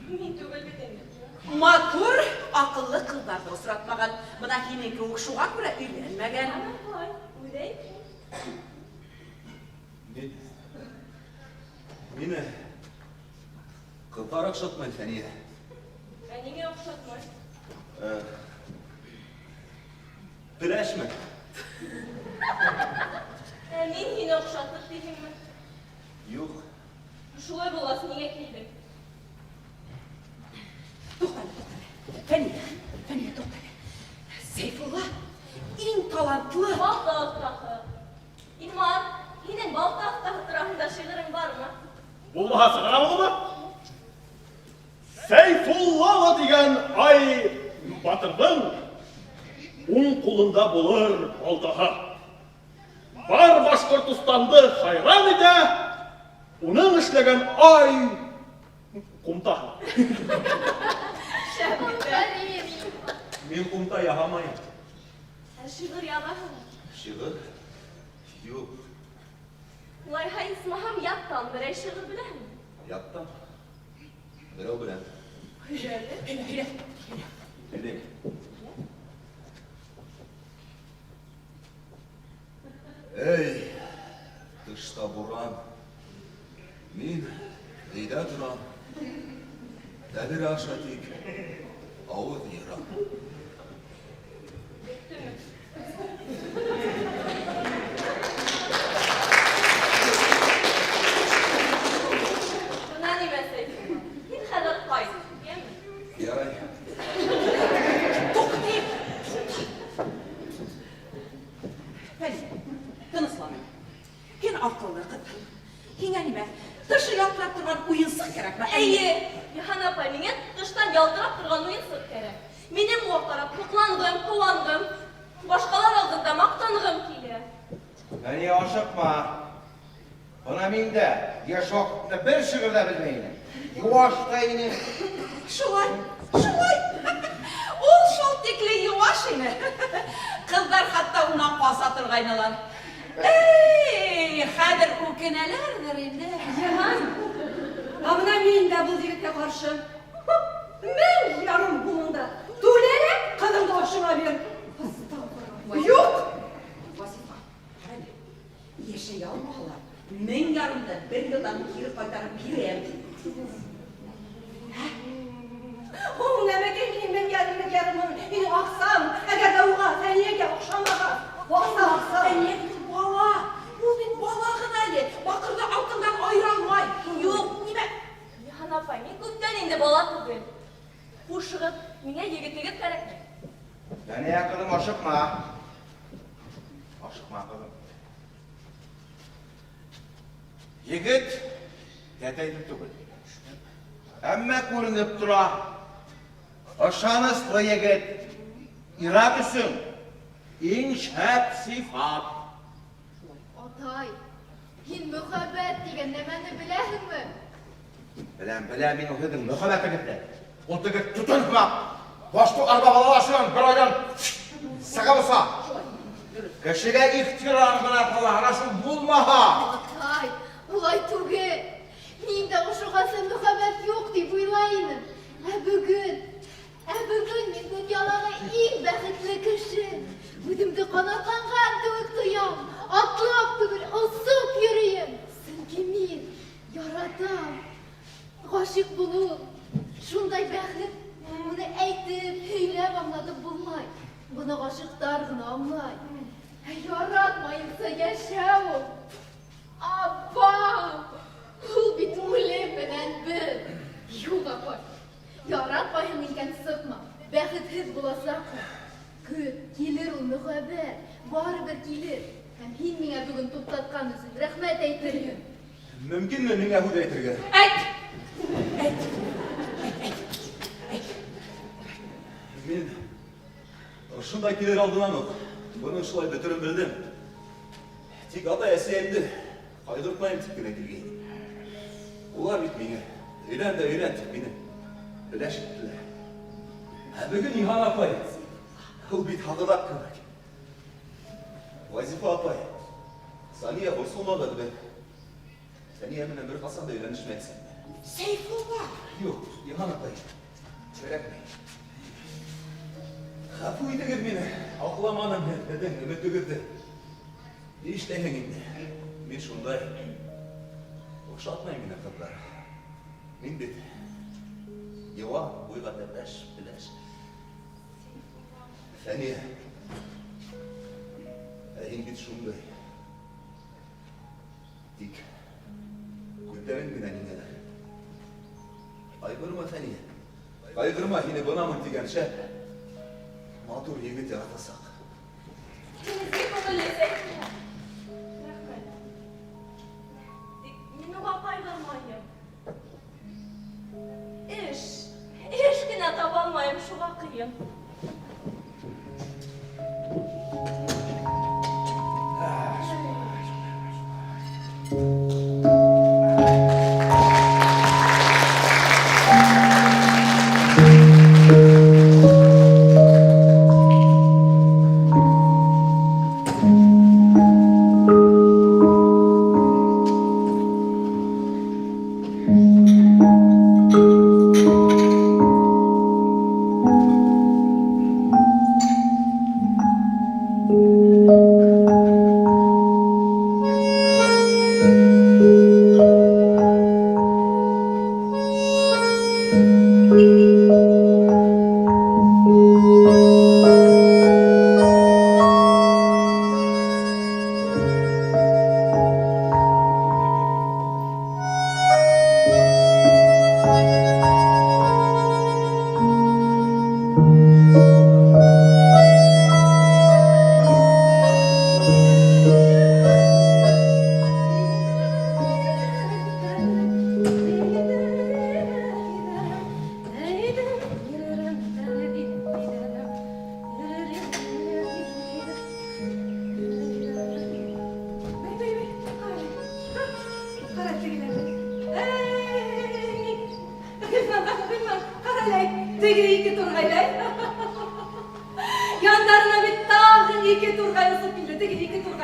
Мин түгел бит инде. Матур, аҡыллы ҡыҙҙарҙы осратмаған. Бына һинең кеүек шуға күрә өйләнмәгән. Һай, үҙәй. Mine kızlar akşatmayın seni. Ниңә оҡшатмай? Direşme. Мин һине оҡшатыр тиһеңме? Yok. Шулай булғас, ниңә килдең? Туҡтале. Фәниә, туҡтале. Сәйфулла, иң талантлы. Балта оҫтаһы. Илмар, һинең балта оҫтаһы тураһында шиғырың бармы? Bullaha sığıra mı? Seyfullah'a diyen ay batırdın. Un kulunda bulur baltaha. Var Başkortustan'dı hayran ede. Onun işlegen ay kumtaha. Фәрит. Min kumta yahamayım. Шиғыр ябаһыңмы? Şiğir? Yok. Улайһа, исмаһам, яттан берәй шиғыр беләһеңме? Yattan. Birov bilen. Һөйлә. Bilek. Ey, dışta buran. Min eyde duran. Dəbir aşatik. Ağız yıran. Buna нимә Сәйфулла? Һин хәҙер ҡайт, йәме? Yaray. Туҡтайым. Фәниә, тыныслан. Һин аҡыллы ҡыҙ. Һиңә нимә? Тышы ялтырап торған уйынсыҡ кәрәкме? Әйе, Йыһан апай, миңә тыштан ялтырап торған уйынсыҡ кәрәк. Минең уға ҡарап һоҡланғым, ҡыуанғым, башҡалар алдында маҡтанғым килә. Fəniyə aşıqma. Bana min de yaş vaktinde bir şıkır da bilmeyini. Yuvaştayını. Şulay, şulay. Ol şol tekli yuvaş ine. Kızlar hatta ona pasatırgaynalar. Ey, hadir o kenelerdir indi. Yaman. Amına min de bu zirkte karşı. Ben yarım bununda. Dulere kadın doğuşuna bir. Yok. Vasifa, hadi. Yeşil almalar. Men yarımda bir yıldan geri kaytarıp gireyim. O ne bekeyim ben yarımın. Yine aksam. Eğer de uğa seniyege okşamağa. Aksam. Sen ne bir bala? Bu bir balağına ye. Bakırda altından ayrılmay. Yok, nime? Nihan apay, men көптен инде бала түгел. Хушыгып, миңа егетлегеп кәрәкми. Yani ya kızım aşıkma. Aşıkma kızım. Yigit yeteydi tügül. Emme көрініп тұра. Aşanız o yigit. İrak üsün. İn şәп sifat. Atay, hin muhabbet degen nemeni bilehin mi? Bilem min okudum. Muhabbete gitti. O tigit tutunma. Başta arba balalaşın. Bir aydan. Saka bulsa. Kişiye ihtiram bana falan arasın bulma ha. Atay, ulay tuge. Min de uşuğası muhabbet yok deyip uylayının. Bugün min dünyalara en bəxtli kişi. Ödümde kanatlanğan tüvük duyam. Atlap bir ısıp yürüyüm. Çünkü min yaradan. Aşık bulup. Şunday bəxt. Bunu eytip, höylep anlatıp bulmay. Bunu aşıklar gına anlay. Yaratmayınsa yaşavım. Abba! Ul bit ulem bilen bil. Yok apay. Yaratmayın ilken sıkma. Bəxitsiz bulasak. Küt, gelir o muhabbet. Baribir gelir. Hem hin mine bugün toplatkan üçün rahmet eytirim. Mümkün mü mine hud eytirge? Et! Et! Мен ушундай келер алдынан ук буну ушулай бүтүрүн билдим. Тик ата эсеэмди кайгыртпайм деп гана келген. Улар бит мени үйлөн да үйлөн деп мени билешиптилер. Бүгүн Нихан апай бул бит хагырак көмөк. Вазифа апай Сания Борсунова деп Сания менен бир касанда үйлөнүшмөксүн. Seyfullah! Yok, Нихан апай. Çörekmeyin. Kapı idigir meni, akılamanım neden ümittigirdi. İştehengimdi. Men şunday. Oxşatmayın meni kızlar. Men bit. Yeva, buyga tepeş, bileş. Faniye. Ehin bit şunday. Dik. Gütlerin meni nineler. Kaygırma Faniye. Kaygırma yine bana mı digen şey. Matur yigit yaratasak. Temizlik olulese. Мен уға кайгырмайым. Эш кенә таба алмайым, шуға кыйын.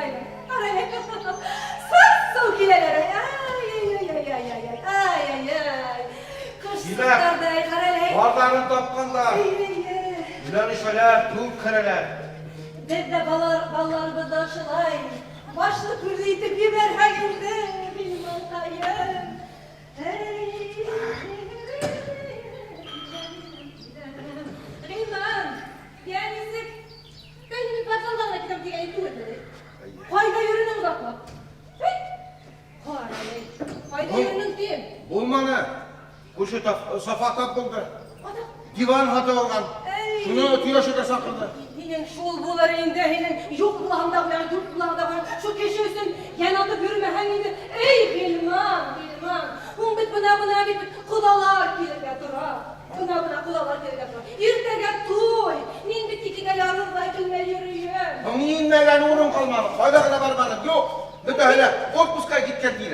Aynen. Araya. Sağ kilelere. Ay. Kışlıklarda karalay. Varlarını tapkanlar. Ulan işeler, tüm kareler. Biz de ballarımızı aşılay. Başlı kürlü itip biber hayırlı. Benim altayım. Reyman. Yani benim bakallarına kitap diye eğitimleri. Fayda yönünü uzatma. Fayda yönünü diyeyim. Bulmanı. Kuşu safakta buldu. Adam. Divan hata olgan. Şunu ötüyor şurada sakırdı. Hinin şol buları indi, hinin yok kulağımda bulan, dört kulağımda bulan, şu keşi üstün yanıldı bürüme hanginde. Ey Hilman. Hun bit buna bit, kudalar kilirge dura. Buna kudalar kilirge dura. İrtege tuy, nin bit ikiga yarılday bilme yürüyün. Onun inmegen uğrun kalmadı. Faydakına barmadım. Yok. Bütün öyle otpuska gitken değil.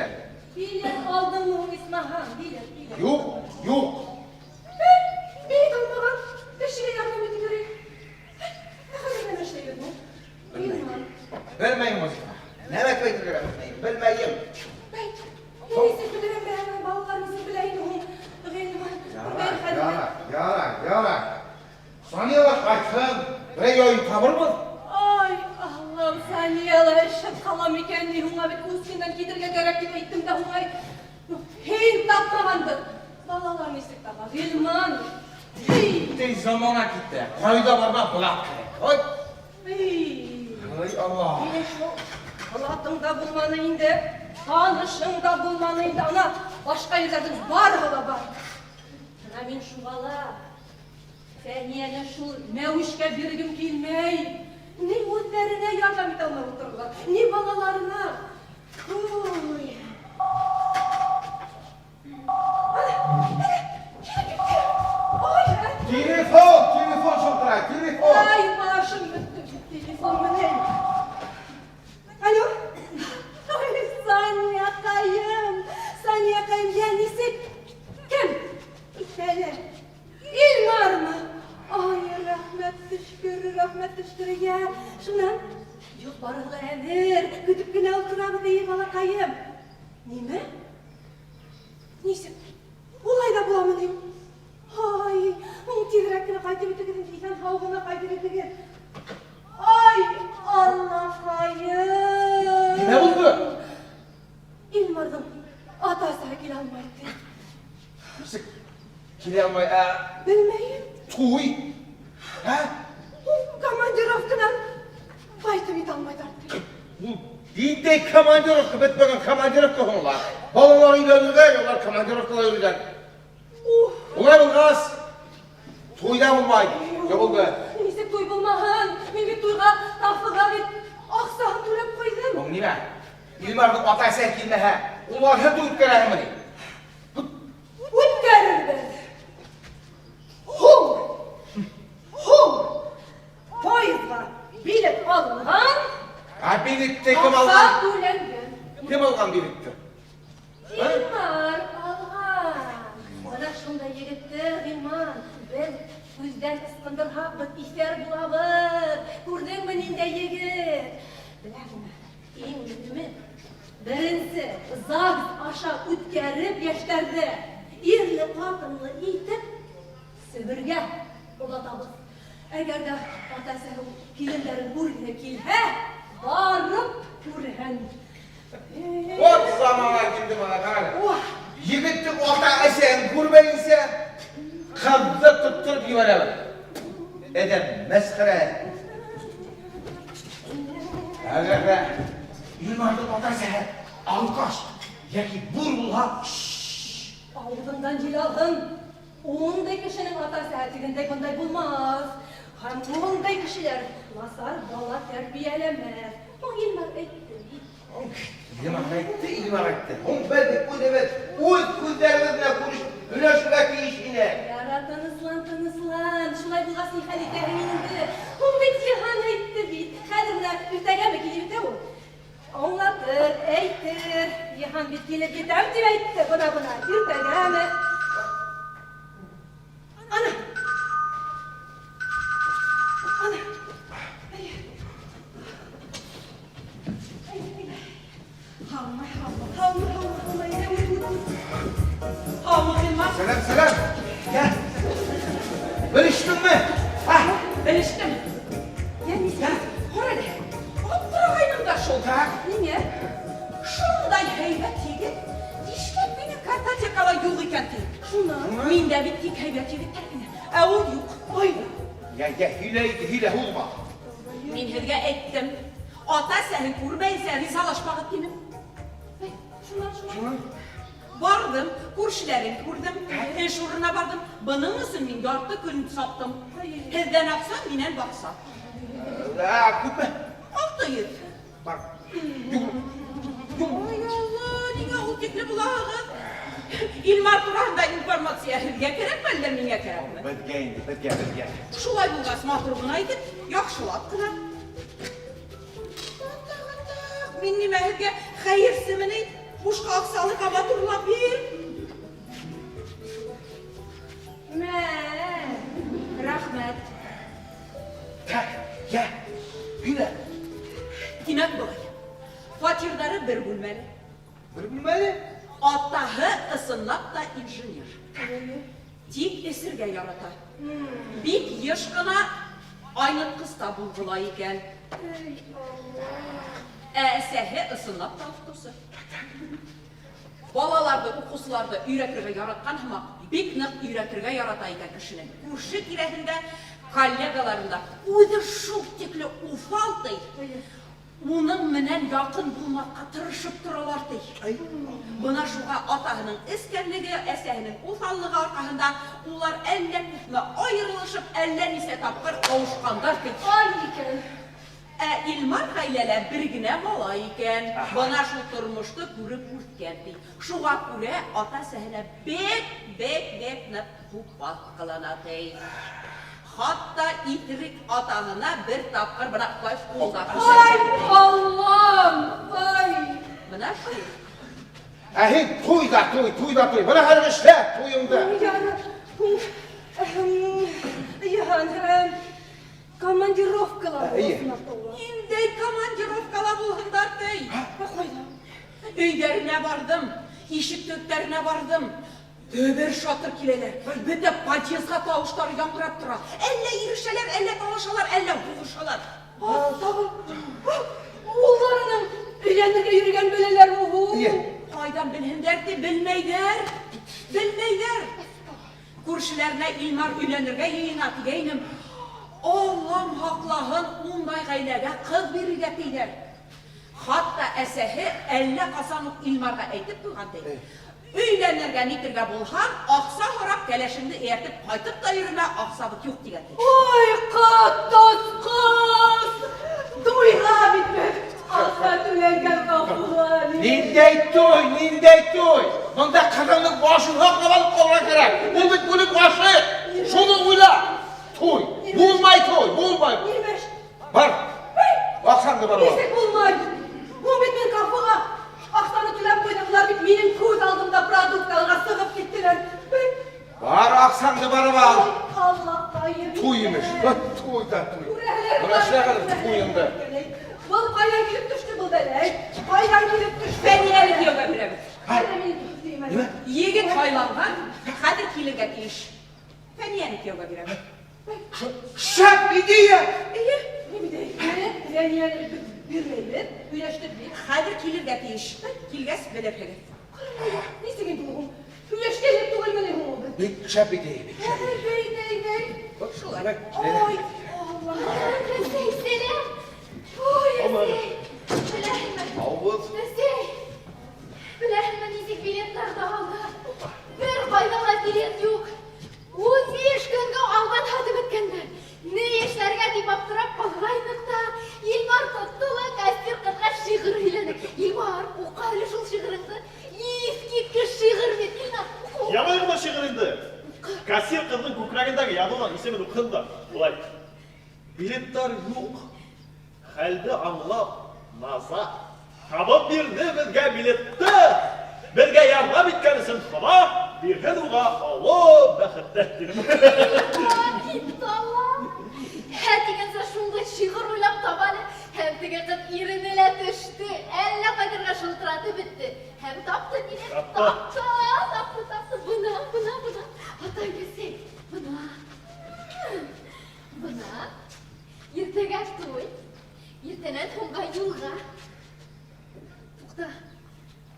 Bilir aldın mı İsmahan, bilir. Yok. Beni tanımadan, beşine yardım edilir. Ne kadar ben işte yürüdüm? Hilman. Vermeyin vazife. Ne bekleyin vermeyin. Bilmeyim. Neyse bilirim ben balıklarımızı bileyim. Yara. Sanıyorlar kaçtın. Buraya yayın tabır mı? Ay Allah'ım sen yalan eşit kalam iken ni hunga bit uskinden gidirge gerek gibi ettim de hunga hin tapmamandır. Balıklarını istek tapar. Hilman. Gitti zamana gitti. Kayda barmak bulak. Oy. Ay Allah. Yine şu halatında bulmanı indi. Tanışında bulmanı indi. Ana başka yerlerden var hala var. Ana min şu bala. Seniyene şu mevüşke birgim kilmey. Ne ödlerine yardım edenler otururlar. Ne balalarına. Uy. Telefon şokray. Ay başım bitti. Telefon mu ne? Alo. Ay Saniye kayım kendisi. Kim? İşte İlmar mı? Ay rahmet düşkürü ya. Şuna. Yok barılı emir. Güdüp güne oturamı değil bana kayım. Nime? Neyse. Olayda bulamalıyım. Ay, onun tevrekine kaydı bitirdim, diyken havgına kaydı bitirdim. Ay, Allah kayım. Ne buldu? İlmar'dan atası kil almaydı. Sık. Kile almayı. Bilmeyim. Tuy. Ha? Komandirovkadan kaydı bit almaydı artık. Dinde komandirovka bitmegen komandirovka onlar. Balalar ilerler, onlar komandirovkalar ilerler. Ulan bulgaz. Tuyda bulmaydı. Ne buldu? Neyse tuy bulmahan. Men bir tuyga, tafıga bir aksahan türep koydum. Oğlum nime? İlmar'ın ataysa ekilme ha. Ulan hep tuyup görelim beni. Utkarır ben. Hum. Poyuzga bilet alıngan. Ha birlikte kim algan? Aksa tülengen. Kim algan birlikte? İlmar algan. Bana şunda yigittir İlmar. Ben yüzden ıskındır habbet işler bulabır. Kurdun beninde yigit. Bilahına en mühimi. Birinci zağız aşağı ütkerip yaşlarda. İrli kadınlı itip sübürge olatabız. Eğer de atası kilimlerin buraya kilhe varıp kurhen. O zamana girdi bana kare. Oh! Yigittin ota esen gurbeyinse kabza tutturup yuvaralım. Edem meskere. Eğer de İlmar'ın otası alkaş. Yaki burulha. Ağzından cilalhın. Onday kişinin atası hertiginde bunday bulmaz. Hem onday kişiler masar bala terbiyelemez. O İlmar etti. İlmar etti. Hon belki bu demet. Uy kuzlarımızla konuş. Üleşmeki işine. Tanıslan. Şulay bulgasın halite indi. Hon bit cihan etti bit. Hadi buna üstegeme kilibde o. Anlatır, eytir. Cihan bit kilibde devdim etti. Buna üstegeme. Ana. Selam. Gel. Barıştın mı? Ha? Biliştim. Ya, orada. Abdurrahim'in da şolda. Niye? Şunday heybet yigit. İşte beni kartatekala yol iken değil. Şuna. Minde bittik heybet yigit terkine. Eğil yok. Oyna. Ya hile olma. Min hizge ettim. Ata senin kurbaysa rizalaşmak ettiğim. Şuna. Vardım, kurşilerin kurdum, eşuruna vardım. Bana mısın min dörtte gün sattım. Hizden aksan minen baksan. Kupe. Altı yıl. Bak. Ay Allah, niye o tikli bulağın? İlmar Kur'an'da informasiya hizge kerek belli minge kerek mi? Bedge. Şulay bulğas matrubuna edip, yakşılat kılar. Min nime hizge hayır simini, Uşqa aksalık hava durula bir. Rahmet. Ya. Hile. Demek böyle. Fakirleri bir bölmeli. Bir bilmeli. Atağı ısınlap da injinier. Dik esirge yarata. Bir yaşkına aynı kısta bulgulayıken. Esehi ısınlap da avtosu. Balalarda, okuslarda üretirge yaratkan ama bir nık üretirge yaratayken kişinin kurşu kirehinde, kollegalarında uydu şu tikli ufal dey. Onun menen yakın bulmakka tırışıp duralar dey. Buna şuğa atağının iskerligi, esehinin ufallığı arkasında ular ellen ayrılışıp ellen ise tapkır kavuşkanlar dey. Ay iken. İlmar hayleler birgine malayken bana şu turmuştu görüp urtkendi. Şuğa göre ata sehne bek ne kupat kılanatay. Hatta itirik atağına bir tapkır bana baş uzak. Ay Allah'ım. Ay. Bana şu. Ahin toy da. Bana harmışlar toyunda. Yani komandirovkalar İyi. İndey komandirovkala bulhundar dey. Öylerine vardım, işit töklerine vardım. Töber şatır kileler, bir de patiyazga tavuşları yankırap tura. Elle yürüşeler, elle kavuşalar, elle boğuşalar. Oğullarının öğrenirge yürüyen böleler mi? İyi. Haydan bilhinderdi, bilmeyder. Kurşilerine ilmar ülenirge yiyinatı geynim. Allah'ım haklahın unday gaylega kız bir üretiyler. Hatta esehi elle kasanık ilmarga eytip durgan dey. Üylenirge nitirge bulhan, aksa horak keleşinde ertip kaytıp da yürüme aksabık yok diye dey. Oy kız! Duyla bitmek. Afet ülengen kapılar. Nindey toy. Bunda kadınlık başın hakkavalık kovrak gerek. Bu bit bölük başı. Şunu uyla. Toy. Bulmay. 25. Var. Baksan da var o. İstek bulmay. Bu bitmin kapıga. Aksanı tülep koyduklar bit benim kuz aldığımda produktlarına sığıp gittiler. Var aksan da var. Allah dayı. Toymuş. Toy da. Buna şuna kadar toyunda. Bu ayran gelip düştü bu belek. Ayran gelip düştü. Feniyeli diyor ömrüm. Ne? Yigit haylangan, kadir kilinge iş. Feniyeli diyor ömrüm. Şap idiye. Ne bir de yani bir meyve, üleştirdik. Kadir kilinge iş. Kilges bilir hele. Neyse ki bu. Üleştirdik tuğulma ne oldu? Bir şap idiye. Bey. Şular. Bak. Ay Allah. Nesey selam. Oy Aman. Nesey. Bilahime. Avuz. Nesey. Bilahime nizik biletler dağıldı. Bir baydalar bilet yok. 15 günge alban hadım etkende. Ne işlerge deyip aptırap balgaydıkta. İlmar tuttuğla kastir kıtlar şiğir hiledik. İlmar uqalı şul şiğirindi. Eski kış şiğir metina. Yamayın da şiğirindi. Kasir kızın kukragındaki yadı olan isimini okunda. Olay. Biletler yok. Halde anlap. Nasa. Kabı bir ne bizge biletti. Bizge yardım etkenisin ama bir heduğa Allah bekettir. Gitti Allah. Hatigense şunda şiğir oylap tabanı. Hem tige kız irinile düştü. Elle kadirge şıltıratı bitti. Hem taptı yine. Taptı. Taptı. Buna. Иртәгә туй. Иртәнән һуңга юлга. Тукта.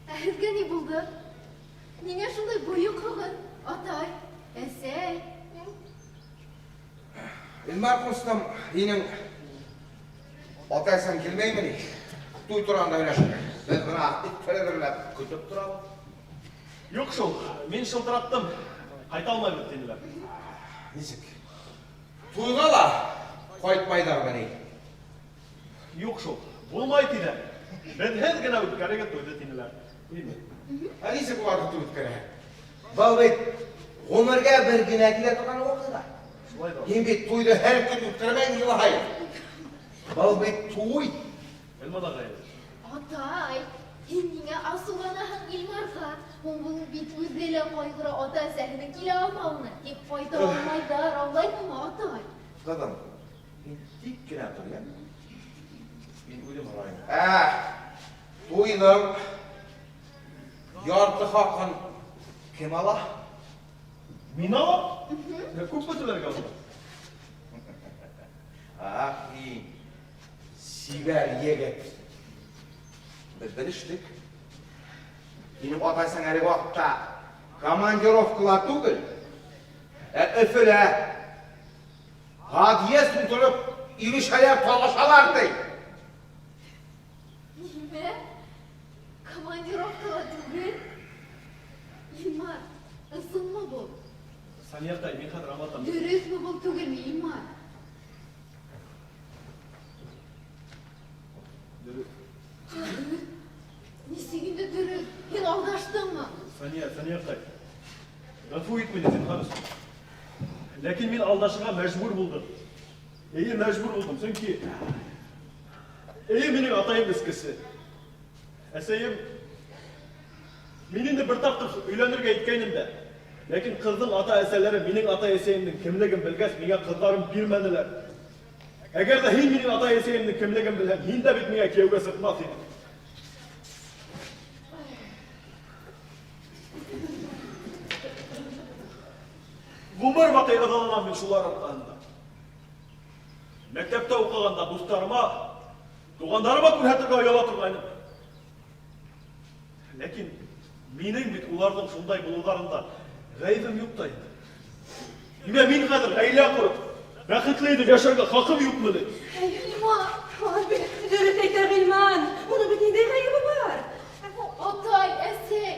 Ә һеҙгә ни булды? Ниңә шундай бойоҡ һығыҙ? Атай, әсәй. Илмар ҡустым, һинең ата-әсәң килмәйме ни? Туй торғанда уйлашырға. Беҙ бына иттерәберләп көтөп торабыҙ. Юҡ шул, мин шылтыраттым. Ҡайта алмайбыҙ тинеләр. Нисек? Туйға ла ҡайтмайҙармы ни? Юҡ шул, булмай тиҙәр. Беҙһеҙ генә үткәрегеҙ туйҙы тинеләр. Ә нисек уларҙы туй үткәрә? Был бит ғүмергә бер генә килә торған ваҡиға. Шулай да. Һин бит туйҙы һәр көн үткәрмәйһең йыл һайын. Был бит туй. Ғилман ағай. Атай, һин ниңә асыуланаһың Илмарға? Ул бит үҙе лә ҡайғыра ата-әсәһенең килә алмауына. Тик ҡайта алмайҙар, аңлайһыңмы, атай? Ҡыҙым, һин тик кенә тор, я? Мин үҙем һорайым. Туйҙың ярты хаҡын кем ала? Мин алам? Күпме түләргә була? Һин сибәр егет. Беҙ белештек. Һинең ата-әсәң әлеге ваҡытта командировкала түгел, ә Өфөлә подъезд тултырып имешләп талашалар ди. Нимә? Командировкала түгел? Илмар, ысынмы был? Саниятай, мин хәҙер аңлатам. Дөрөҫмө был түгелме, Илмар? Дөрөҫ. Нисек инде дөрөҫ? Һин алдаштыңмы? Саниятай. Ғәфү ит мине, зинһар өсөн. Ләкин мин алдашырға мәжбүр булдым. Мәжбүр булдым, сөнки минең атайым эскесе. Әсәйем, мин инде бер тапҡыр өйләнергә иткәйнем дә. Ләкин ҡыҙҙың ата-әсәләре минең ата-әсәйемдең кемлеген белгәс, миңә ҡыҙҙарын бирмәнеләр. Әгәр ҙә һин минең ата-әсәйемдең кемлеген белһәң, һин дә бит миңә кейәүгә сыҡмаҫ инең. Ғүмер баҡый ыҙаланам мин шулар арҡаһында. Мәктәптә уҡығанда дуҫтарыма, туғандарыма күрһәтергә ояла торғайным. Ләкин минең бит уларҙың шундай булыуҙарында ғәйебем юҡ та инде. Нимә мин хәҙер ғаилә ҡорop, бәхетле итеп йәшәргә хаҡым юҡмы ни? Илмар, Дөрөҫ әйтә Ғилман, уның бит ниндәй ғәйебе бар? атай, әсәй,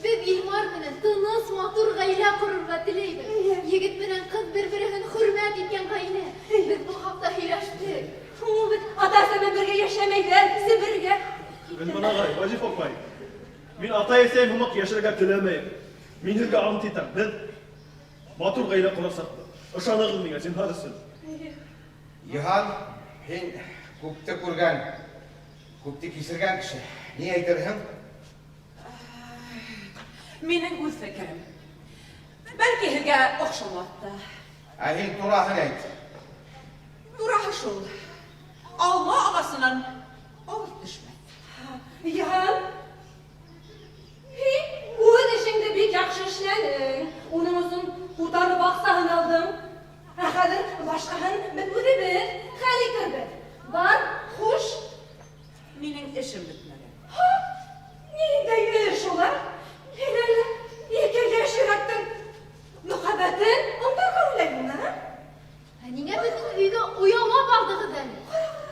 беҙ Илмар менән тыныс, матур ғаилә ҡорорға теләйбеҙ. Егет менән ҡыҙ бер-береһен хөрмәт иткән ғаилә. Беҙ был хаҡта һөйләштек. Ул бит ата-әсәмен бергә йәшәмәйҙәр, Себергә. Ғилман ағай, Вазиф апай, мин атай-әсәйем һымаҡ йәшәргә теләмәйем. Мин һеҙгә ант итәм, беҙ матур ғаилә ҡорасаҡбыҙ. Ышанығыҙ миңә, зинһар өсөн. Йыһан, һин күпте күргән, күпте кисергән кеше. Ни әйтерһең? Минең үҙ фекерем. Бәлки һеҙгә оҡшамаҫ та. Ә һин тураһын әйт. Тураһы шул. Алма ағасынан ауыҙ төшмәҫ. Йыһан, һин үҙ эшеңде бик яҡшы эшләнең. Уның өсөн ҡуртаны баҡсаһын алдың. Ә хәҙер башҡаһын беҙ үҙебеҙ хәл итербеҙ. Бар, хуш. Минең эшем бөтмәгән. Ниндәй эш улар? Һин әле ике йәш йөрәктең мөхәббәтен онтарға уйлайһыңмы? Ниңә беҙҙең өйгә ояла барҙығыҙ әле?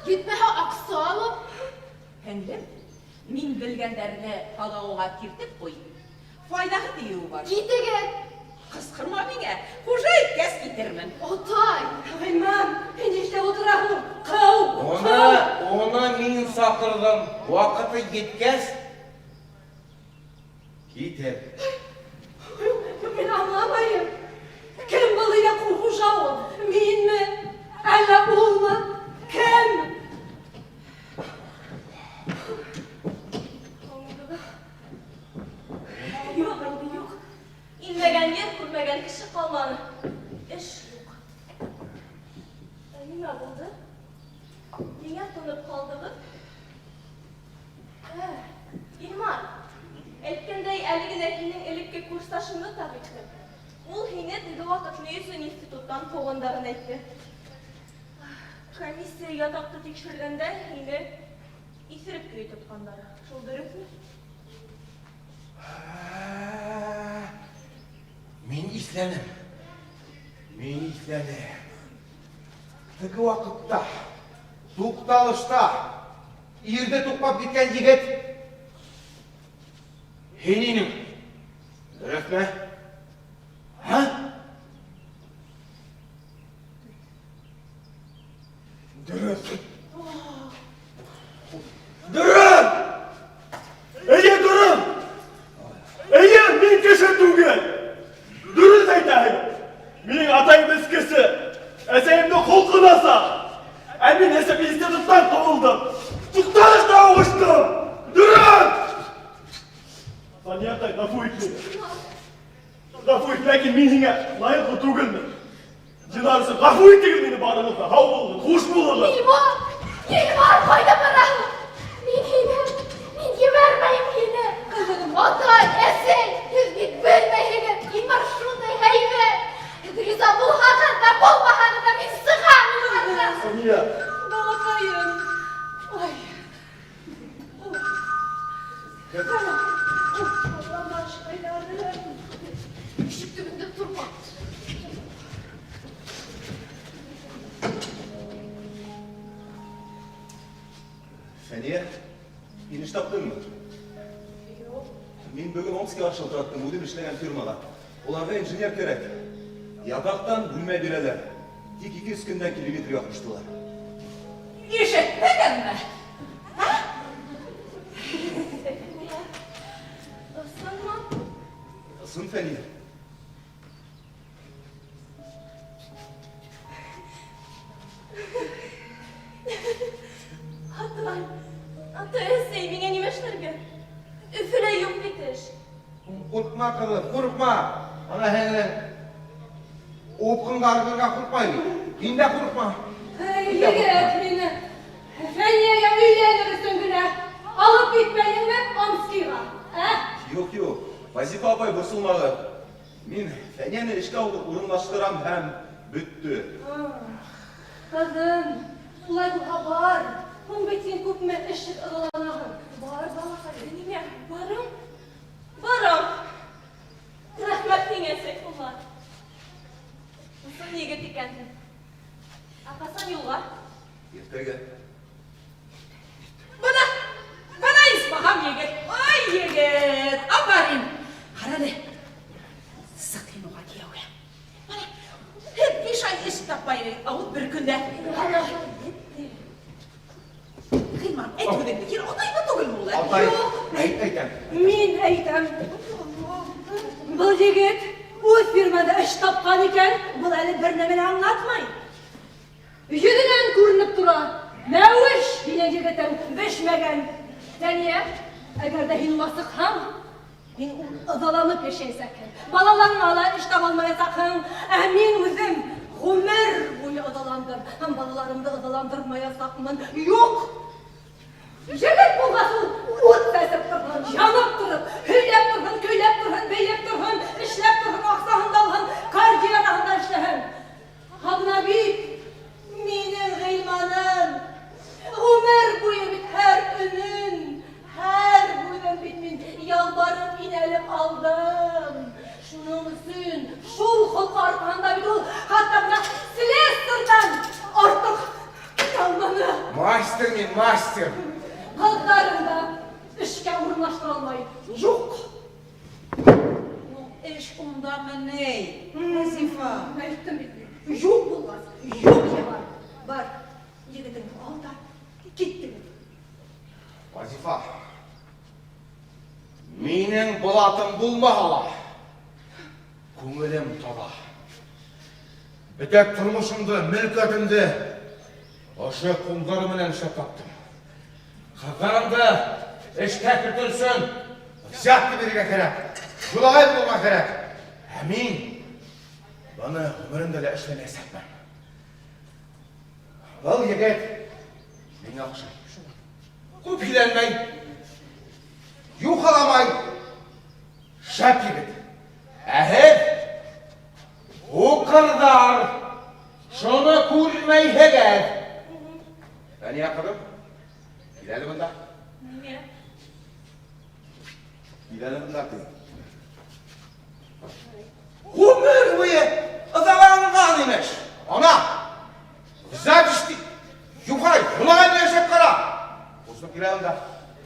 Етмәһә аҡса алып? Һеңлем, мин белгәндәрне ҡалауға киртеп ҡуй. Файҙаһы тейеү бар. Китегеҙ! Ҡысҡырма миңә, хужа иткәс китермен. Атай! Ғилман, һин нишләп ултыраһың? Ҡыу! Уны мин саҡырҙым. Ваҡыты еткәс, китер. Мин аңламайым. Кем был өйҙә хужа ул? Минме? Әллә улмы? Кем? Юҡ инде, юҡ. Инмәгән ер, күрмәгән кеше ҡалманы. Эш юҡ. Нимә булды? Ниңә тынып ҡалдығыҙ? Илмар, әйткәндәй, әле генә һинең элекке курсташыңды табиптым. Ул һине теге ваҡыт Мөйөсөн институттан ҡыуғандарын әйтте. Комиссия ятақты текшергенде ине исеріп көй тұтқандары. Шол дұрыс мы? Мен исләнем. Тігі уақытта, туқталышта, ирді туқпап кеткен жігіт. Хенинің. Дұрыс мә? Дұрыс. Әйе, дұрым! Әйе, мен кешір түгел! Дұрыс айтайын! Менің атайым ескесі, әсәйімді қол қынаса, әмін әсіп институттан қылдым. Тұқталышта оғыштым! Дұрым! Саниятай, ғафу етмейді. Ғафу етмәкен мен жеңе лайықлы түгілмін. Жинарысы ғафу еттігін мені барыңызға, хау болғын, қош болғын. Неймар, қайда барам? Мен жібермеймін ені. Ата, әсей, сіз бит білмейсіңіз. Неймар шундай хәйбе. Риза болғанға да болмағанға мен сығамын. Сания. Балақайым. Ой. Allah'ım aşkıyla arıyorum. Küçük dibinde durma. Feniye, iniş taptın mı? Yok. Мен бүгін Омскіге ашылтыраттым өдім ішлеген фирмаға. Оларға инженер керек. Ятақтан бүлме берелер. Тек 200 күнден километрге құштылар. Ишетмеген mi? Isınma. Iсын Feniye. Ata ese mine nimeşlerge. Üfüle yok bitiş. Қорқма қызым, қорқма. Ана хәңілі опқынға арғырға қорқмайды. Мен де қорқма. Yigit beni Fenye'ye üyeleri güne alıp gitmeyin mi Omski'ye? Yok. Вазифа апай бұрсылмағы. Мен Фенияны ішке алып орынлаштырам һәм бүтті. Kızım, sulay bu haber. Hun bitin kupme eşit ıgılanağın. Var balakayım. Nime varım. Varım. Rahmet dingesek ular. Usın yigit ikendin. Akasan yollar. Ертегі. Bana ismaham yigit. Ay yigit. Aferin. Karade. Sakın oğa kiyavya. Bana hep bir şey istapayı avup bir günde. Kıyman etmedin bir kere odayma togul mu ulan? Алтай, әйтем. Min eytem. Bu yigit öz firmada iş tapkan iken bu eli bir nemeni anlatmayın. Yüzünden görünüp duran, meviş yine yigitin beşmegen. Seniye, eğer de hinmasık ham, min ızalanıp yaşaysakken, balalanmalar iştah olmaya sakın, emin üzüm, Ömer boyu ızalandır, hem balalarımda ızalandırmaya sakın, yok. Yigit bulgasın, ut sesip durun, yanıp durun, hüylep durun, köylep durun, beylep durun, işlep durun, aksahında olun, kar civarahında işlehin. Habna bir, minin gılmanın, Ömer boyu bit her önün, her boyu bit min yalvarıp inelim aldım. Şunun üçün, şul hok arkanda bir ol, hatta buna Silvester'dan artık yalmanı. Мастер. Kızlarımda işe uğurlaştırılmayı yok. İş onda mı ne? Vazifa. Mevsim bitti. Yok bulmaz. Yok ya var. Var. Yiğitin al da gitti. Вазифа, менің бұлатым бұлма ала. Көңілім тола. Бітек тұрмышымды, мүлкетімді ошы құлдарымын әнші таптым. Қыздарымды ішке күтілсін, зятты берге керек, жулағай болға керек. Әмин, бұны өмірімді де ішлене сәтмін. Бұл егет, мен ақшым. Көп иленмей, юқаламай, шәп егет. Әхет, о қырдар, шыны көрмей хегет. Faniye kızım. Gidelim bunda. Неме? Gidelim bunda kızım. Ömür boyu ızalarını kalıymış. Ana! Güzel düştü. Yukarı, yulağa yaşak kara. Olsun gidelim de.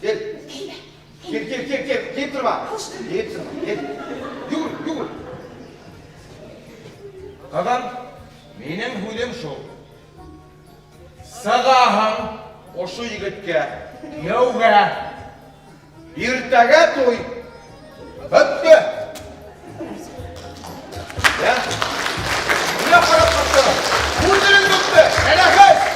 Gel. Gel durma. Gel durma, gel. Yürü. Kazan, benim huylem şu. Sağahan oşu yigitke, yavga, irtaga toy. Bitti. Ya, buna karab baksana. Huylem bitti. Helakız.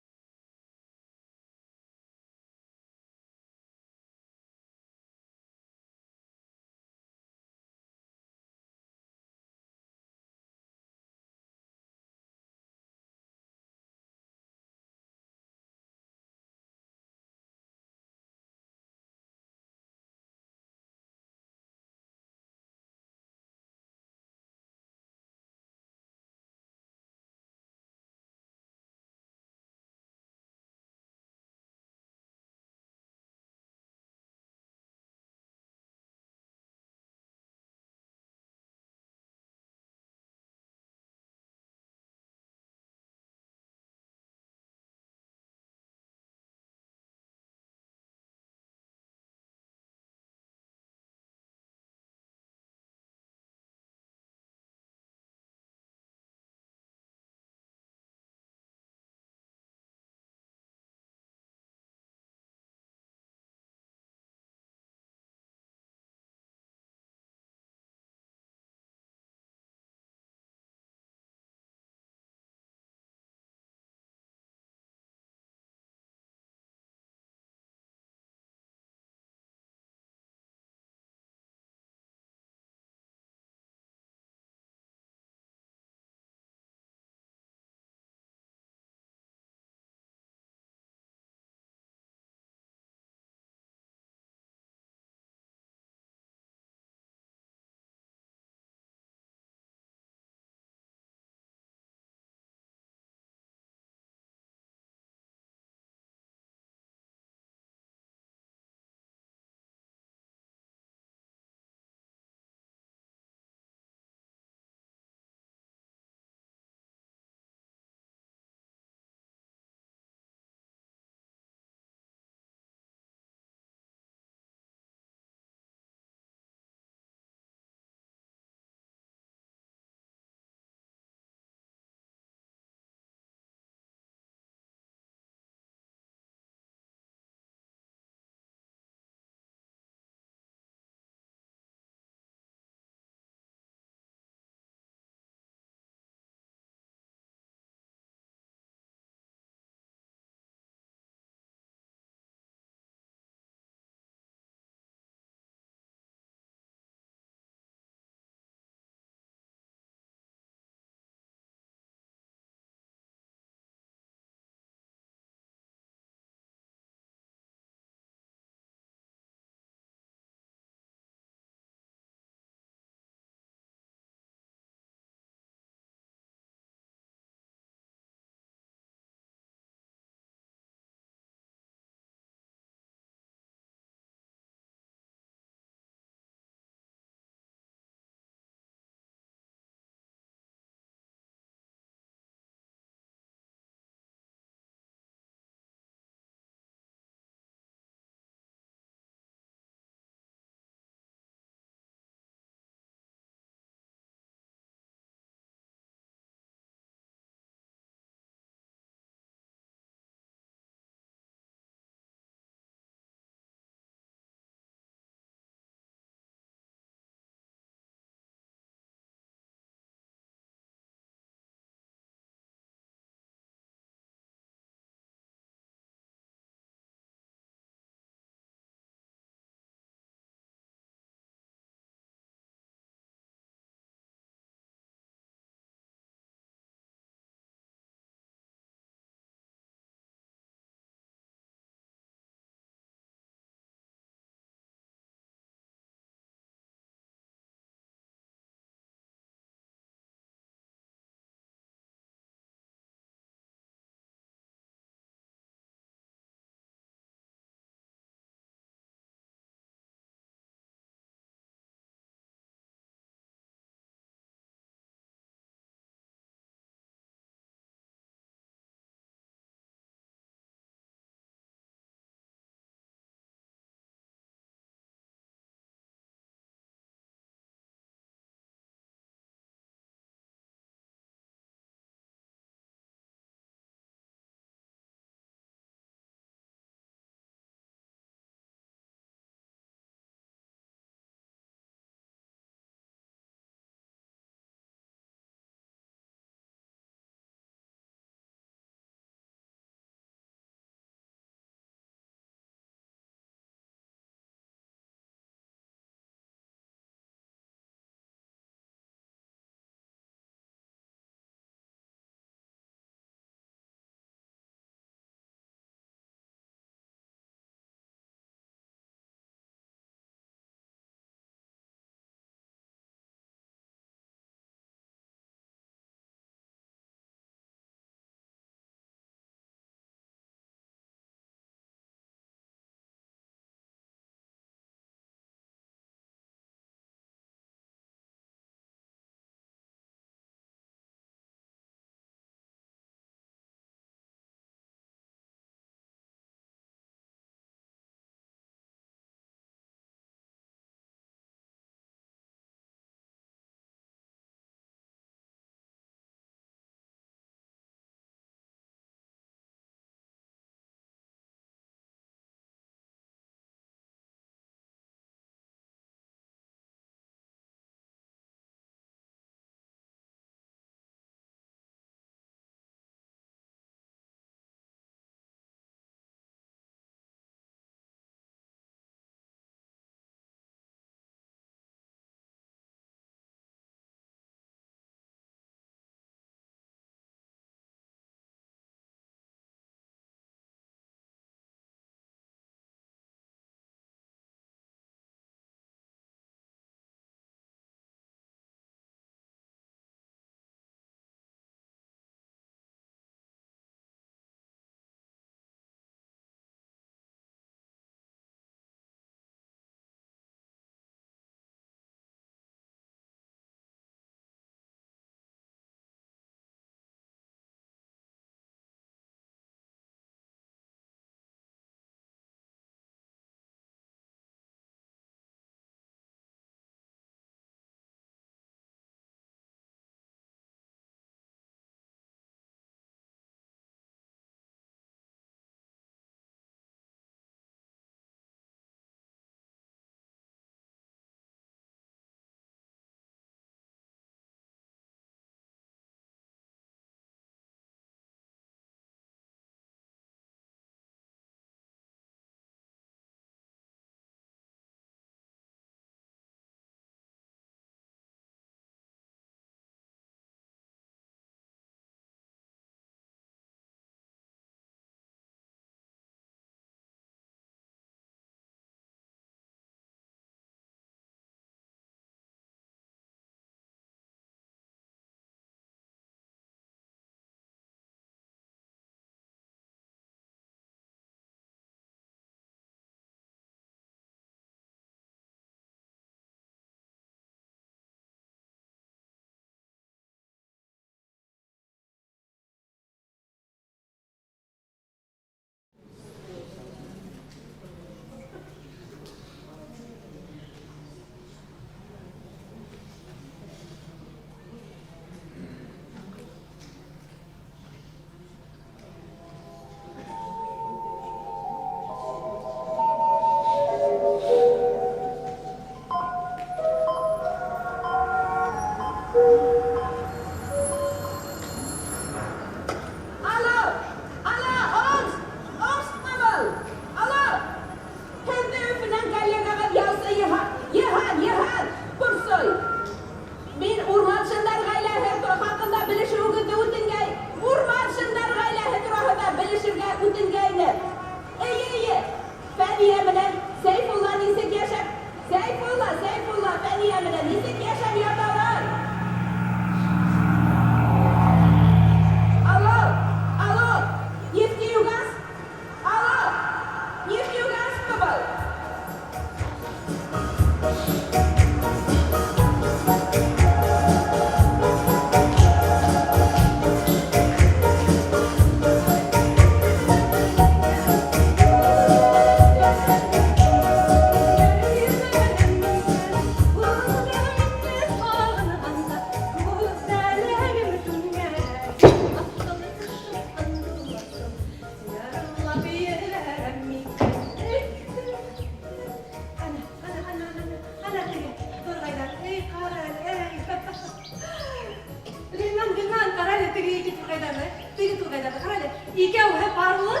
İkevhe parlı.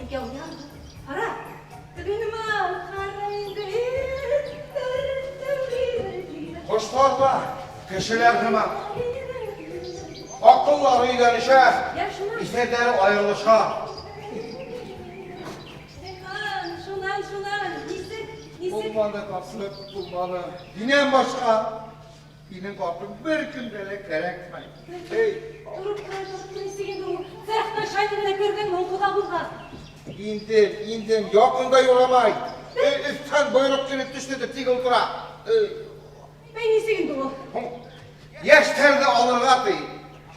İkev yandı. Para. Benim al. Hoş torba. Kişiler kıma. Akılları ilerişe. İstedikleri ayrılışa. Şundan. Nisik. Olmadı kasılıp tutulmalı. Yine başka. Yine kalkıp bir gündelik gerekmeyin. Hey. Durup nisigin durup. Sehna şaydırına gördün mü? Okuda bulgar. İndim. Yakında yoramay. Üstten buyruk günü düştü de tigil dura. Ben nisigin durup. Yaşterde alırga değil.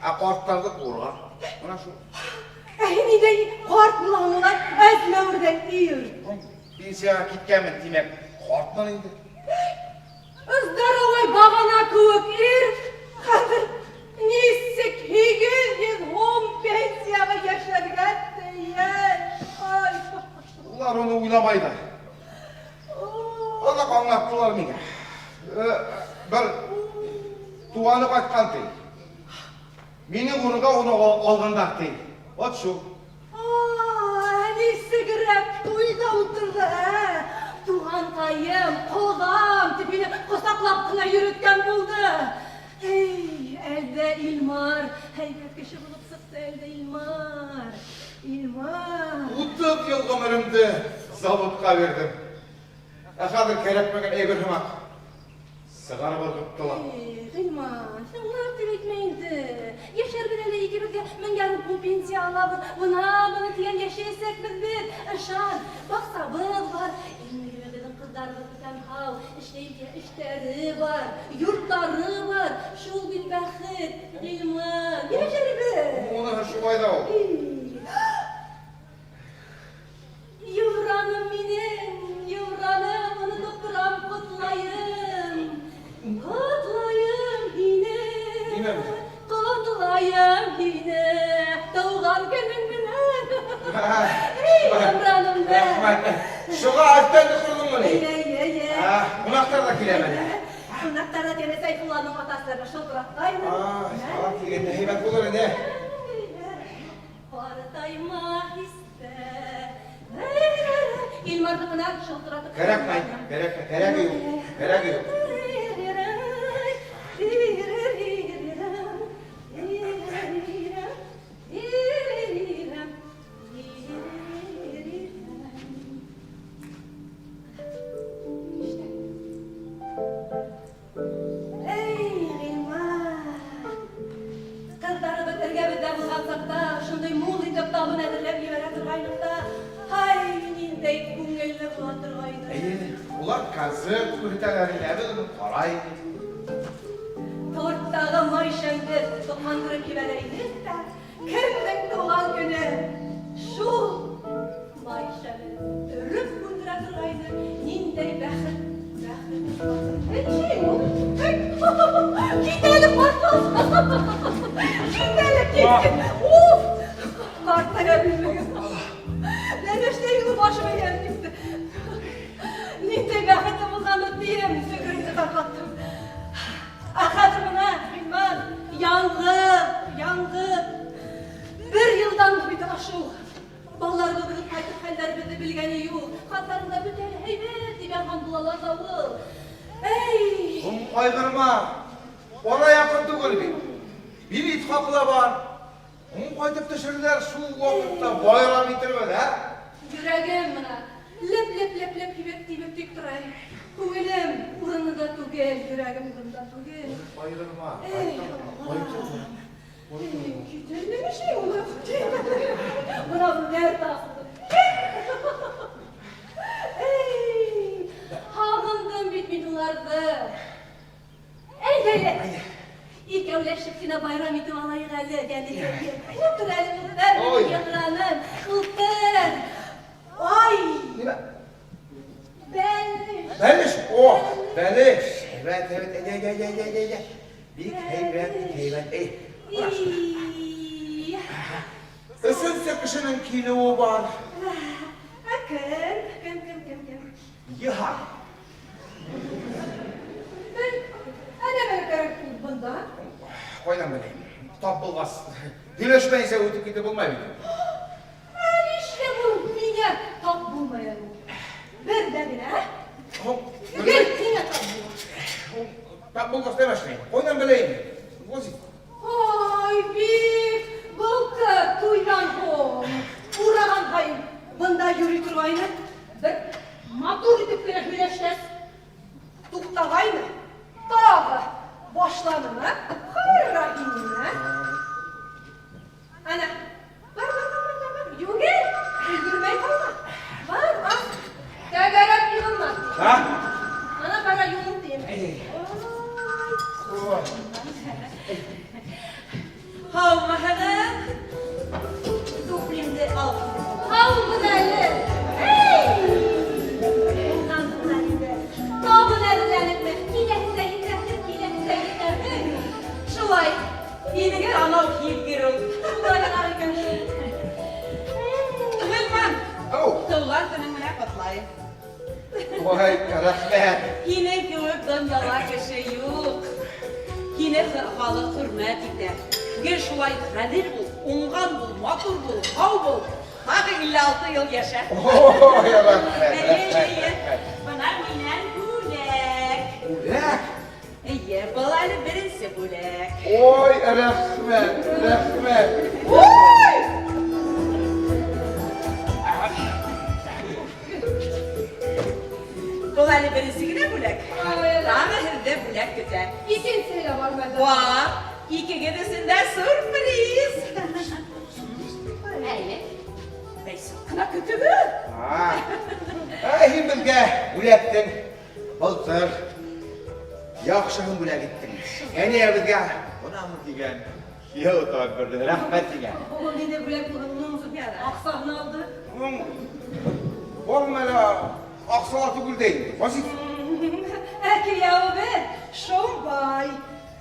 Apartlarda uğra. Buna şu. Ehini de kart bulanlar ez mevrden iyir. Bir seyahat gitkemin demek. Korkman indi. Здоровой бағана көк ер, қазір несік 810 пенсияға yaşargan ей. Ular onu uylamaydı. Ona anlattılar mı? Bir tuğanı kaçkan değil. Meni uğruğa onu algındak değil. Ot şu. Несігіріп тойда отырды, туғантайым, қолам, тепені қосақлап қына үйреткен болды. Ey, elde İlmar, heybet kişi bulup sıktı elde İlmar. İlmar. 30 yıl ömrümde zavutqa verdim. Hazır kerekmegen eğirhimak. Sigara bakıp dolan. İlmar, sen ular tebekmeydi. Yaşar bir ele iki birde men yarın bu pensiya alabır. Bunu diyen yaşaysak bir. Işan, bak sabır var. Elini gibi dedim kızlar bakıtan hav. İşte işleri var, yurtları var. Şul bir bəxit, İlmar. Yaşar bir. Onu şu bayda ol. Yuvranım benim, yuvranım, onu doktoram kutlayın. Kutlayın yine. Yine mi? Kutlayın yine. Doğan günün bile. Ey yuvranım be. Şuğa alttan kurdun mu ne? Ye. Bunaklar da kilemedi. Bunaklara dene Seyfullah'ın ataslarına şıldırattayım. Salak yigitne heybet bulur ne? Partayma iste. İlmar'da kınar şıldıratıp. Gerekmeyin. Gerek yok. Şunday mul itip dalın edirlep yiveretir gayrıkta. Hay nindey күңелле булатыр gaydı. Ular kazık ürtelerine bilin kolay. Torttağı mayşendir, dokandırıp yivereydik de. Kimden doğan günü şu mayşeni örüp gündüretir gaydı. Nindey bəxit. Hey, gidelim patron. Gidelim gitsin. Uf! Kartlayabilmeyiz. Neneşte yılı başıma gelmişti. Ninde bəxeti bulganı diyem, sökürünü kapattım. Akadır buna, bilmem, yangı. Bir yıldan bir aşığı. Ballar da bilip kaytıp hallerimizi bilgeni yok. Katlarında bütün heybet diben handulalar davul. Ey! Aygırma. Ona yakındı gülbin. Bir itfakla var. Onu kaytıp düşürürler şu vakitte bayram bitirmedi ha? Yüreğim bana. Lep hibep dik duray. Kuvilim urununda tugel, yüreğim urununda tugel. Aygırma. Ey Allah'ım. Gidelim bir şey olur. Buna bu nerede asıldı? Ey! Hağındım bitmidulardı. Ey! İlk evleşikine bayram idi alayı geldi. Yoktur elimi ver Oy. yıkranım. Kıldır. Ay! Nime? Belli. Beliş. Oh. Beliş. Evet. Gel. Bir heybet. Ey. İyi. Isın sıkışının kiloğu var. Akın. Yıha. Ben ne böyle bunda? Koydan bileyim. тап болғас. Дөйлешпейінсе өтіп кете болмай бейді. İşte bu niye tap bulmayan o. Bir de bile. Gel. Yine tap bulmayan. Tap болғас демешіне. Қойдан білейін. Вазифа. Ay bir balkı tuydan kom. Uğragan hayım. Bunda yürü turayını. Bir matur edip güleştes. Tuktavayını. Dağı başlanını. Hayra inine. Ana. Var. Yürümey kalma. Var. Tegerek yılma. Ha? Ana kara yolun diyeyim. Havma hanım. Dublimde al. Havlu derler. Hey! Ondan bunlarında. Tavun ellerinde. Yine. Şulay. Yine kanal hilgiril. Şunlar harika. Hılman. Oh. Tuğlar günün mene kutlayın. Vay rahmet. Yine gördüm yala kişi yok. Yine halı hürmet eder. Gel şulay kadir bul, ungan bul, matur bul, hav bul. Hakkı 56 yıl yaşa. Oh ya rahmet. Bana minen bulek. Ulek. İyi, balaylı birinsi bulek. Oy rahmet. Balaylı birinsi yine bulek. Öyle. Daha hırda bulek güzel. İkinciyle var bende. Var, iki gidesinde sürpriz. Evet. Ben sakına kötü mü? Ha. Ahim bilge ulektin. Былтыр. Яқшығын бүле кеттің. Әне бізге бұнамыз деген. Күйеу тауып берді. Рахмет деген. O ne de bülek bulunduğumuzu aksağını aldı. Oğlum öyle aksalatı gül değil. Basit. Erke yağı be. Şom bay.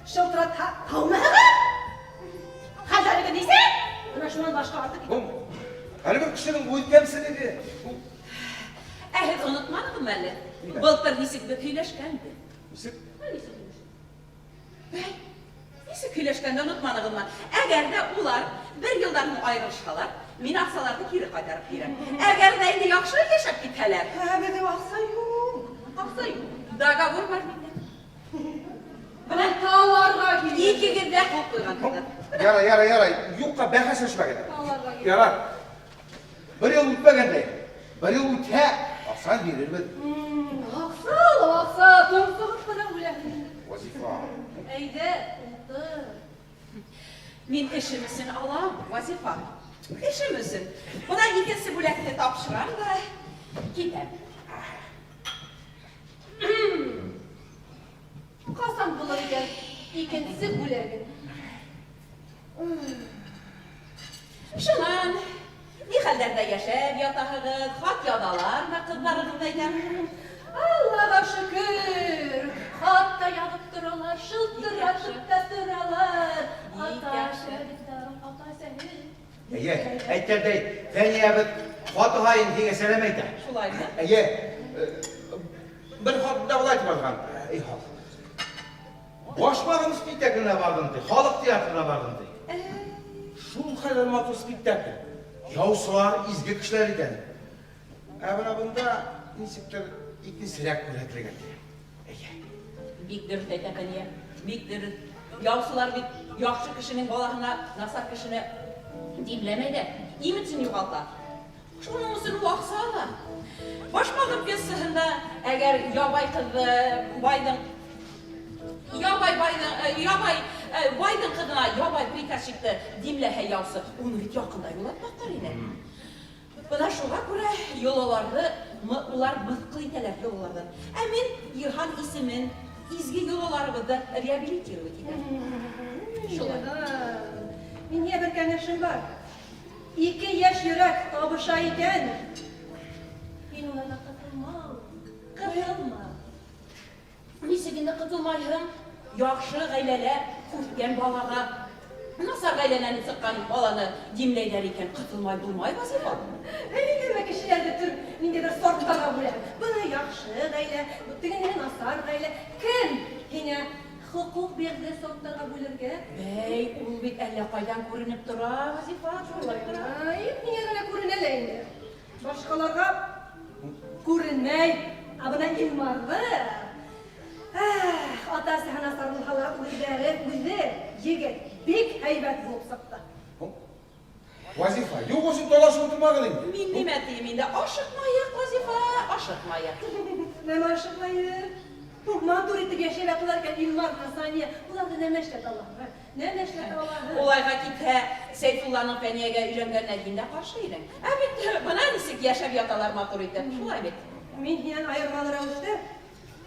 Şıltıra tavma. Hazarı gidiyse. Buna şundan başka artık. Hani bir kişinin bu temsiliydi. Evet, unutmadım ben. Былтыр нисек bir küyleşkendi. Misik? Nisi küyleşkendi unutmadım ben. Eğer de ular bir yıldan ayrılışkalar, min aksalardı geri kaytarıp girem. Eğer de indi yakşı yaşap giteler. Ha be de baksa yok. Aksa yok. Daga vurmar mıydı? Ben tağlarla gidiyorum. İyi ki girdi kop koygan kadar. Yara. Yukka ben haşhaşma gidelim. Tağlarla gidiyorum. Yara. Bir yıl ütmegende. Bir yıl üte. Aksan verir mi? Baksa. Tomsuğut bana bülek. Vazifa. Eyde. Min işimizin alam, vazifa. İşimizin. Buna ikisi bulekte tapşıran da gidem. Kasan bulurken ikincisi bulegin. Şunan, ne hallerde yaşayıp yatağınız, hat yadalar, ne kızlarınızdayken. Allah'a şükür. Hatta yanıp duralar, şıltıratıp da duralar. Ata şeriflerim, ata senin. Eye, aytterday, feniye bir Fatiha'yın diye selemeydi. Şulay mı? Eye, bir hatta olaydı bargan. Ey hal. Başmağın spektakline bardındı, halk tiyatrına bardındı. Şul kadar matı spektakl. Yavsular, izgi kişilerden. Bunda nisikler ikni sirak üretligen. Eye. Biktir tekepeniye, biktir. Yavsular bir yakşı kişinin balağına, nasak kişini dimlemeydi. İmitsin yuvalda. Şunun için vaksala. Başmağın piyasasında eğer yabay kızı, baydın, baydın kızına yabay prikaz çıktı, dimlehe yavsı, onu hiç yakında yolatmaklar yine. Buna şuna göre yolalarda, ular mıhkıl iteler yollardan. Emin Yıhan isimin izgi yolalarımızda rehabilitiyor gider. Şolay. Min niye bir kenneşim var? 2 yaş yürek tabışayken. Min ona katılmam. Katılma. Nisiginde katılmayırım, yakşı gayleler, kurtgen balağa, nasıl gaylenen sıkkan balanı dimleyler iken katılmay bulmay vazifa. Öyle demek işlerde tür, minde de sortlara bile. Bunu yakşı gayle, bu tügünleri nasar gayle. Kim yine Hukuk berdi sottарға бүлерге. Бәй, ул бит әллә кайдан күренеп тора, Вазифа, шулай тора. Ай, миңа генә күренә инде. Башкаларга күренмәй. Абына Илмарны. Атасы һәм Сарылхала үзе егет бик һәйбәт булып сыкты. Вазифа, юк осып талашып отырмагын инде. Мин нимә тием инде? Ашыкмайык, Вазифа, ашыкмайык. Нәмә ашыкмайы? Матур итеп яшәп яталар Илмар Хасания. Уларда нәмә эшләп алалар? Нәмә эшләп алалар? Улайга китһә, Сәйфулланың Фәниягә өйләнгәннән кин дә каршы идең. Ә бит бына нисек яшәп яталар матур итеп. Шулай бит. Мин һиннән аермалы рәвештә,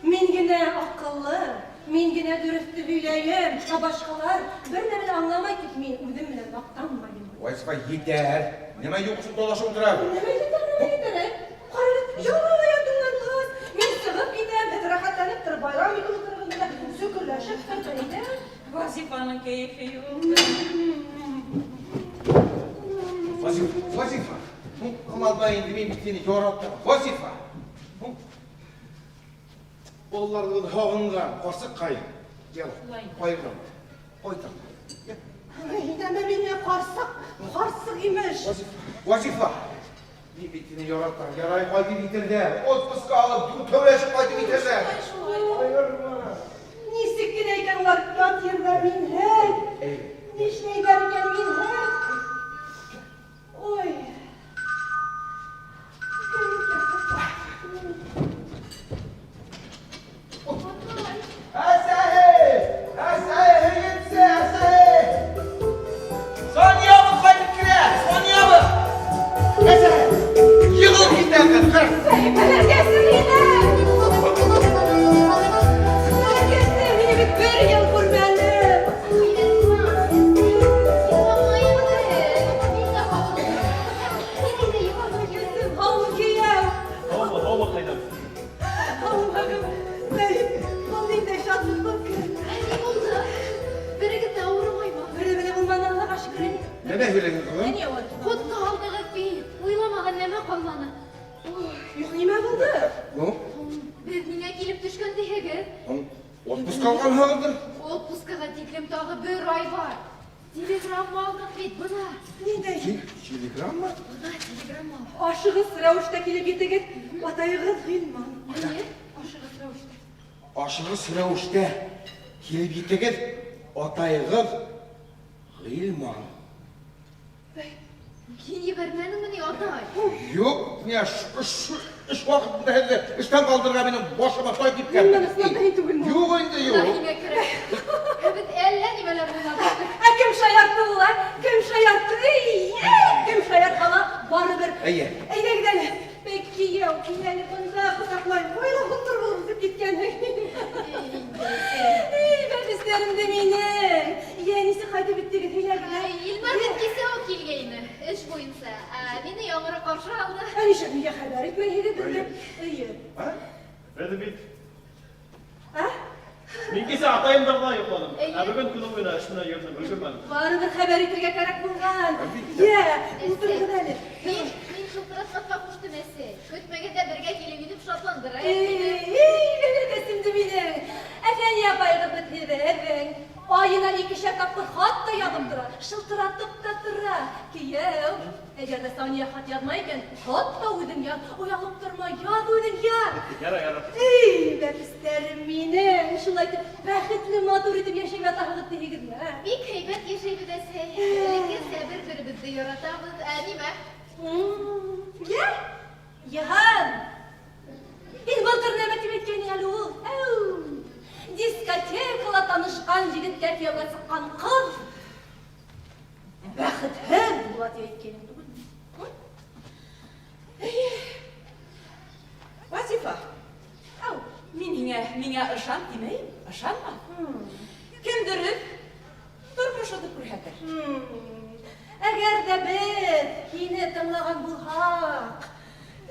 мин генә акыллы, мин генә дөресте һөйләйем, ә башкалар бер нәмә аңламай тик мин үзем белән мактанмайм. Вазифа, етәр. Нема юк осып талашып отырам? Нәмә итәр? Карап, ялган ятыңнан кыз. Мин сыгып китәм, без рәхәтләнеп тор, байрам итеп утырганда сөкүрләшеп тормыйда. Вазифаның кәефе юк. Вазифа. Кылмадма инде, мин бит сени яраттым. Вазифа. Болларның һагынган карсык кайын. Гел. Кайгым. Кайтам. Нәмә мине карсык имеш. Вазифа. Мин бит сени яраттым. Ярай кайтып итәрдә. Отпуска алып, төвләшеп кайтып итәрдә. Нисек кенә икән улар ят ердә мин һәй. Нишләйдәр икән мин һәй. Ой. Бәләр кәсер инде. Кәсер мине бит бер ел күрмәдем. Кәсер һавын кияү. Hava kaydan. Allah'ım, ben de şanslık. Böyle bulmanlarına aşkına. Neme һөйләгән кызым? Ne oldu? Хутка алдыгы бит. Уйламаган нәмә калганы. Yok, nime buldu? Ну, Беҙ миңә килеп төшкән диһегеҙ. отпуска алган һагыдыр. Отпускыға тиклем тағы бер ай бар. Телеграмма алдык бит бына. Ne de? Телеграмма? Бына телеграмма. Aşığız Rəvuş'ta kilip gittik. Atayığız Gülman. Әйе? Aşığız Rəvuş'ta. Ашыгыз рәвештә килеп җитегез, атайыгыз Гыйльман. Мин ебәрмәнеңме ни атай? Юк, не эш вакытында хәзер эштән калдырга минем башыма тай кипкән. Мин ысынлап түгел. Юк инде Бына юк. һиңә керә. Бит әллә нимәләр булады. Kim şayarttı ulan? Kim şayarttı? Kim şayart hala? Barıdır. Әйе. Әйдә gidelim. Peki ya, kineni bunda kısaklayın. Böyle hundur bulup gitken. Ben isterim de mini. Yenisi kaydı bitti gittiler. Илмар кесе ул килгәйне. Эш буенча. Мине яңгыры каршы алды. Hani şimdi ya haber etmeyi de İyi. Beni bit. Ha? Min kese atayım da bana yokladım. Bugün kulu oyna işine yırtın. Bilmem. Barıdır haber ettirge gerek bulgan. Ya, otur gidelim. Мин шылтыратмаска куштым эсе. Көтмәгәндә бергә килеп инеп шатландыра. Benim kesimdi beni. Efendim yapayım bitirdi efendim. Ayına 2'şer kapı hat da yazıp durar. Şıltıratıp da durar. Kiyev. Eğer de saniye hat yazmayken hat da uydun ya. Uyanıp durma yaz uydun ya. Yara yara. Ben isterim beni. Şulaydı bəxtli madur edip yaşayıp yatağılıp deyigin mi? Бик һәйбәт яшәйбез әсә. Элекке бер-беребезне яратабыз. Нимә? Ya. Yahan. Biz былтыр нәмә тип әйткәнең әле ул. Дискотекала танышкан җегеткә кияүгә сыккан кыз. Бәхетһез була дип әйткәнең түгелме? Вазифа. Ау, миңа ышан димәйем. Ышанма. Кемдер тормышыды күрһәтер. Әгәр дә без һине тыңлаган булһак,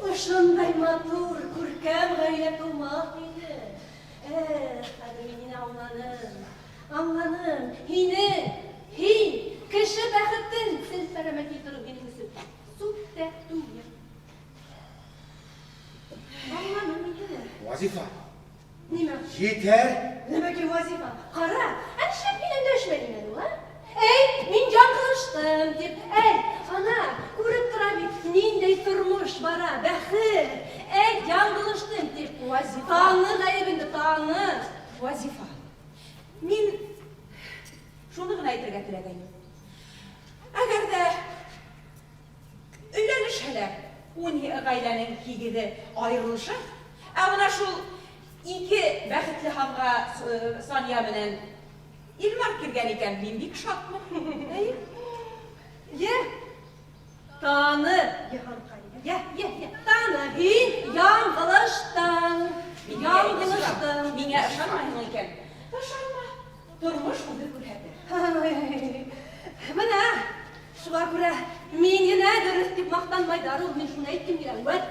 ошондай матур, күркәм гаилә тумас иде. Хәзер мин һине аңланым. Һин кеше бәхетен селпәрәмә китереп минем өсөн. Сүтә түгел. Аңланым мин һине. Вазифа, Нимә? етәр. Нәмәгә вазифа? Кара килергә теләгәйнем. Әгәр дә өйләнешәләр, 12 гаиләнең кигезе аерылыша, ә менә шул 2 бәхетле ханга Сания белән Илмар кергән икән, мин бик шатмын. Ye. Tanı. Ye. Tanı. Hin yanılıştın. Yanılıştın. Миңә ышанмайһың икән. Ышанма. Тормыш үзе күрһәтер. Менә шуңа күрә мин генә дөрес дип мактанмайдар ул, мин шуны әйткем килә. Вәт.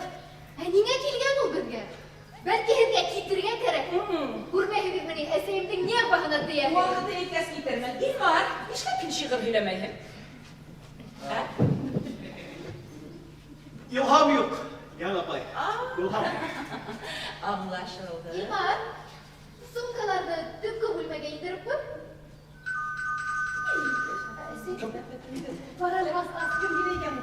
Ә нигә килгән ул безгә? Бәлки һеҙгә китергә кәрәк. Күрмәйһегеҙме ни, әсәйемдең ни баһына тейә? Вакыты еткәс китермен. Илмар, нишләп һин шиғыр һөйләмәйһең? İlham yok. Yan apay. İlham. Anlaşıldı. İlmar, sumkalarını tüpkü бүлмәгә инdirеп куй. Парале вас кем кем йөрегән.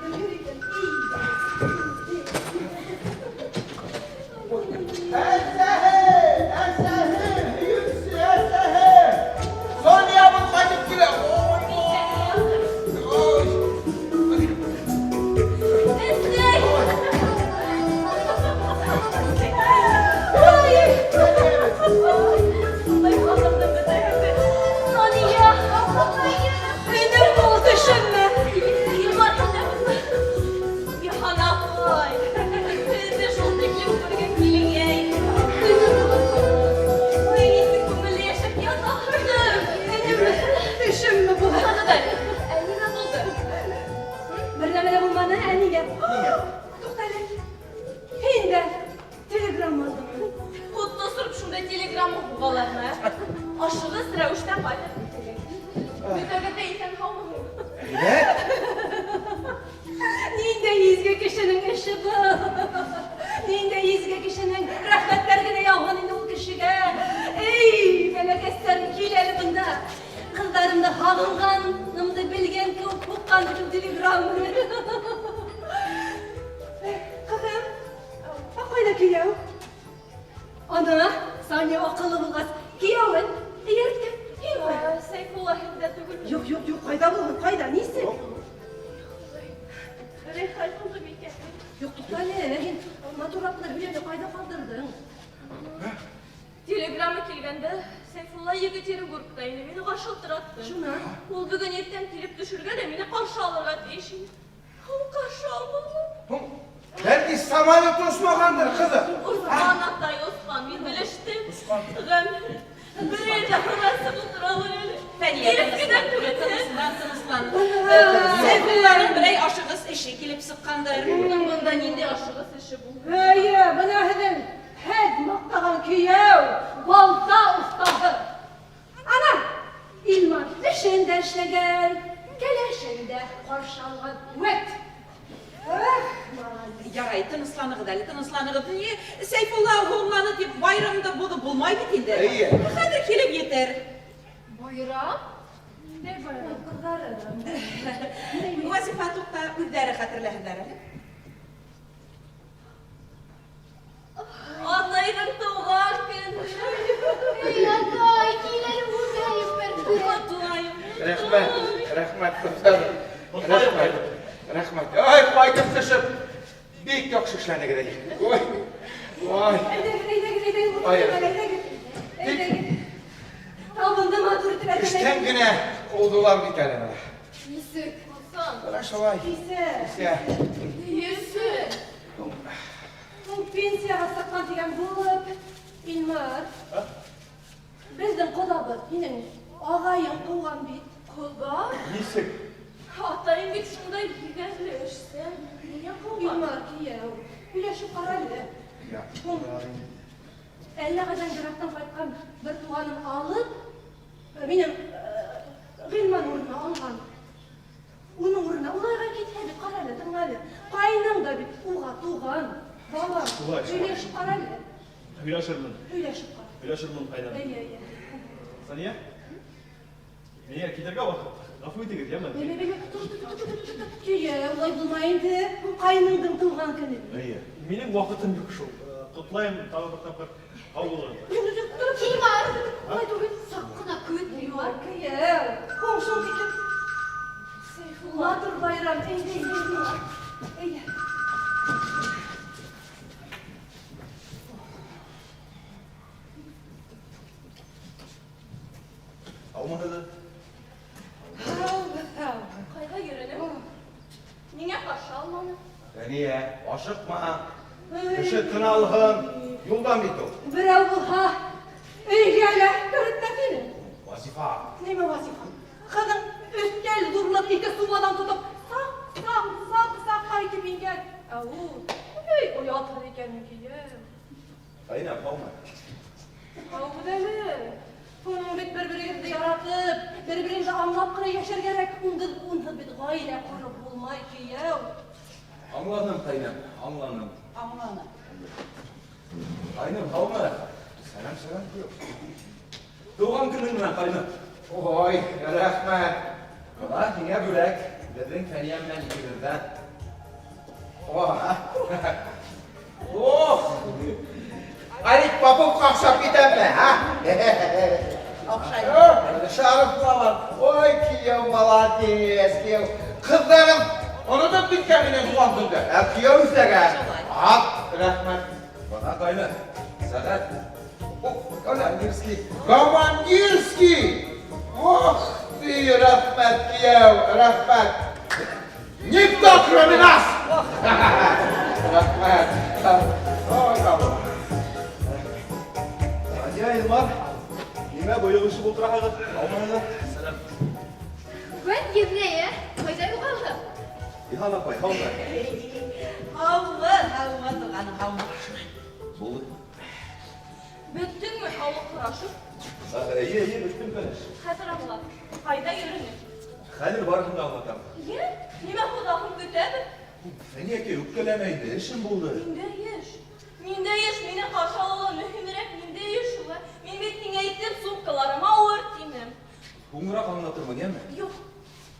Sonya bu kaçıp gire. Benim oldu şimdi. İlmar hendemizde. Bir hanapay. Sizi şol teklif kurgen bilgey. Neyisi kumuli yaşap yatağırdım. Benim düşüm mü bu? Hadi da. Nina buldu. Birlemele bulmanı eniye. Toktale. Hindi. Telegram aldım. Kutlu sırp şunda telegramı buğalarına. Aşırı rəvişdən qayda. Mütəqədə insan havmı? Ninde yüzge kişinin işi bu. Ninde yüzge kişinin rəhmətlərgine yağın indi o kişiге. Ey melek eser kileli bunda. Kızlarımda halınganımda bilgen ki o kukkan bütün telegramını. Kızım, bak öyle kiyav. Ana, saniye akıllı bulgaz. Kiyavın, yerdim. Seyfullah hibdə tügül. Yok, kayda bulun, kayda, neyse? Reyhay buldu bir kez. Yok, tuttale, lakin maturatlar bile de kayda kaldırdın. Telegramı kelgəndə Seyfullah Yekaterinburg'daydı, meni qarşıldırattı. Şuna? Ol bugün ertən kelib düşürgə də meni qarşı alırğa deyişin. O qarşı almalı. Belki samolyot uçmagandır kızım. Osman Atay Osman, men bilishdim. G'am bir yerdə xonasi buldurawar eli. Təniyədən tınıslan. Sevgililərin birey aşığız eşi kilip sıqqandır. Bunda nindi aşığız işi bu. Heye, bana hedin. Hed maqtağın kiyev, balta ustağı. Ana, İlmar işinde işleyen, geleşinde qarşalğan üvet. Ярай, тынысланығыд әлі, тынысланығыд. Не, Сейфулла ғылманы деп байрамда болды болмайды дейді. Әйе. Қазір келіп етер. Байрам? Ne bayram kızlarım. Вазифа тоқта үздері қатырлағындар әлі. Atayның туған күні. Ey Atay, kilerim buradayım berdi. Atayım. Rəhmət kızlarım. Rəhmət. Ay, qaydım sıçıb. Bek yaxşı işlərini gedək. Oy. Alındı maturit verdi. İşten güne oldular bir kəlmə. Yusuf. Bana şolay. Ise, Yusuf. bu pensiyaga saqqan degan bo'lib, İlmar. Bizning qodabız, mening og'ayim quvgan bit. Koga? Yesek. Atayım bir şunda yigərləşsə. Niyə koga? İlmar kiyev. Güləşib qaralı. Əlləğədən qıraqdan qaytqan bir tuğanın alıb, mening Gilman uğruna alğan. Onun uğruna ulayğa ketədi, qaralı, tınalı. Qaynım da bit, uğa, tuğan. Baba, güləşib qaralı. Hülaşırmın. Güləşib qaralı. Hülaşırmın kaydan. Ey. Saniye? Meni kiterge vakit. Gafı ötегіз, ya ben? Kiyev, olay bulmayındı. Qaynımdың tuğan günü. Әйе. Менің уақытым жоқ шол. Құтылайым, тағы бір тапқыр ауылға. İlmar. Olay bugün sakın ha kötü İlmar kiyev. Komşum dikip Матур байрам, әйде. Әйде. Алмады. Кайда йөренем? Нигә каршы алманы? Фәния, ашықма. Кеше тыналығын, юлдан бит ул. Берәү булһа, өйгә лә керетмәсене. Вазифа. Неме вазифа? Кызың өстәл зурлык ике сумадан тотып, сак кайтып ингән. Ул оятыр икән микән? Кайна, калма. Әүдәле. Уның бит бер-берегезне яратып, бер-берегезне аңлап кына яшәргәрәк. Унсыз бит гаилә корып булмай кияү. Аңланым, кайнам, аңланым. Аңланы. Кайным, калма. Сәлам, сәлам күйіп. Туған күнің менән, кайным. Ой, рәхмәт. Бына һиңә бүләк. Беҙҙең Фәниә менән икебеҙҙән. Ох! Алик Попов ҡаҡшап китәме, һә? Шарып ҡалыр. Ой, кейәү, молодец, кейәү. Ҡыҙҙарым онотоп киткән минең туған көндө. Ә кейәү исәгән. Ат, рәхмәт. Бына кайны. Сәғәт. Командирский. Командирский! Ох ты, рәхмәт, кейәү, рәхмәт. Никто, кроме нас! Рәхмәт. Ой, кабыл. Радия, Илмар. Нимә бойығышы бултыраһығыҙ? Алманығыҙ. Сәлам. Вәт Еврея, кайда юғалды? Ихан апай, һаумы. Һаумы, туғаным, һаумы. Булды. Бөттөнмө халык һорашып? Ие, бөттөм кәлеш. Хәзер аңлат. Кайда йөренем? Хәзер барыһын да аңлатам. Нимә худахын көтәбез? Фәниә әкәй, үпкәләмә инде, эшем булды. Миндә еш, мине каршы алуы мөһимрәк, миндә еш шулай. Мин бит һиңә әйттем, сумкаларыма авыр тимәм. Һуңыраҡ аңлатырмын, йәме? Юк,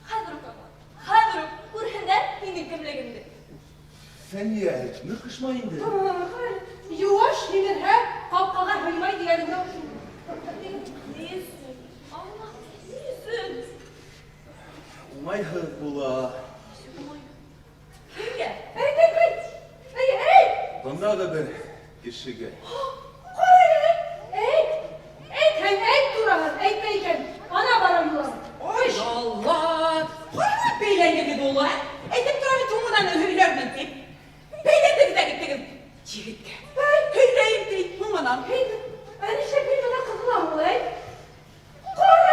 хәзер үк аңлат. Хәзер үк күрһендәр һинең кемлегеңде. Фәниә, ныҡышма инде. Юаш һинерһә, ҡапҡаға һыймай дигәнеңдә шул. Нисен? Аңлат, нисен? Уңайһыҙ була. Кемгә? Әйт! Бындағы бер кешегә. Әйт тураһын, әйтмәй икән. Ана бара юллар. Ой, Allah! Ҡарап бәйләнегеҙ ул, ә? Әйтеп тора бит һуңынан һөйләрмен тип. Бәйләнегеҙ ҙә киттегеҙ. Егеткә. Һөйләйем ти, һуңынан. Әлишә бит ана ҡыҙылаһың, әйт. Ҡара,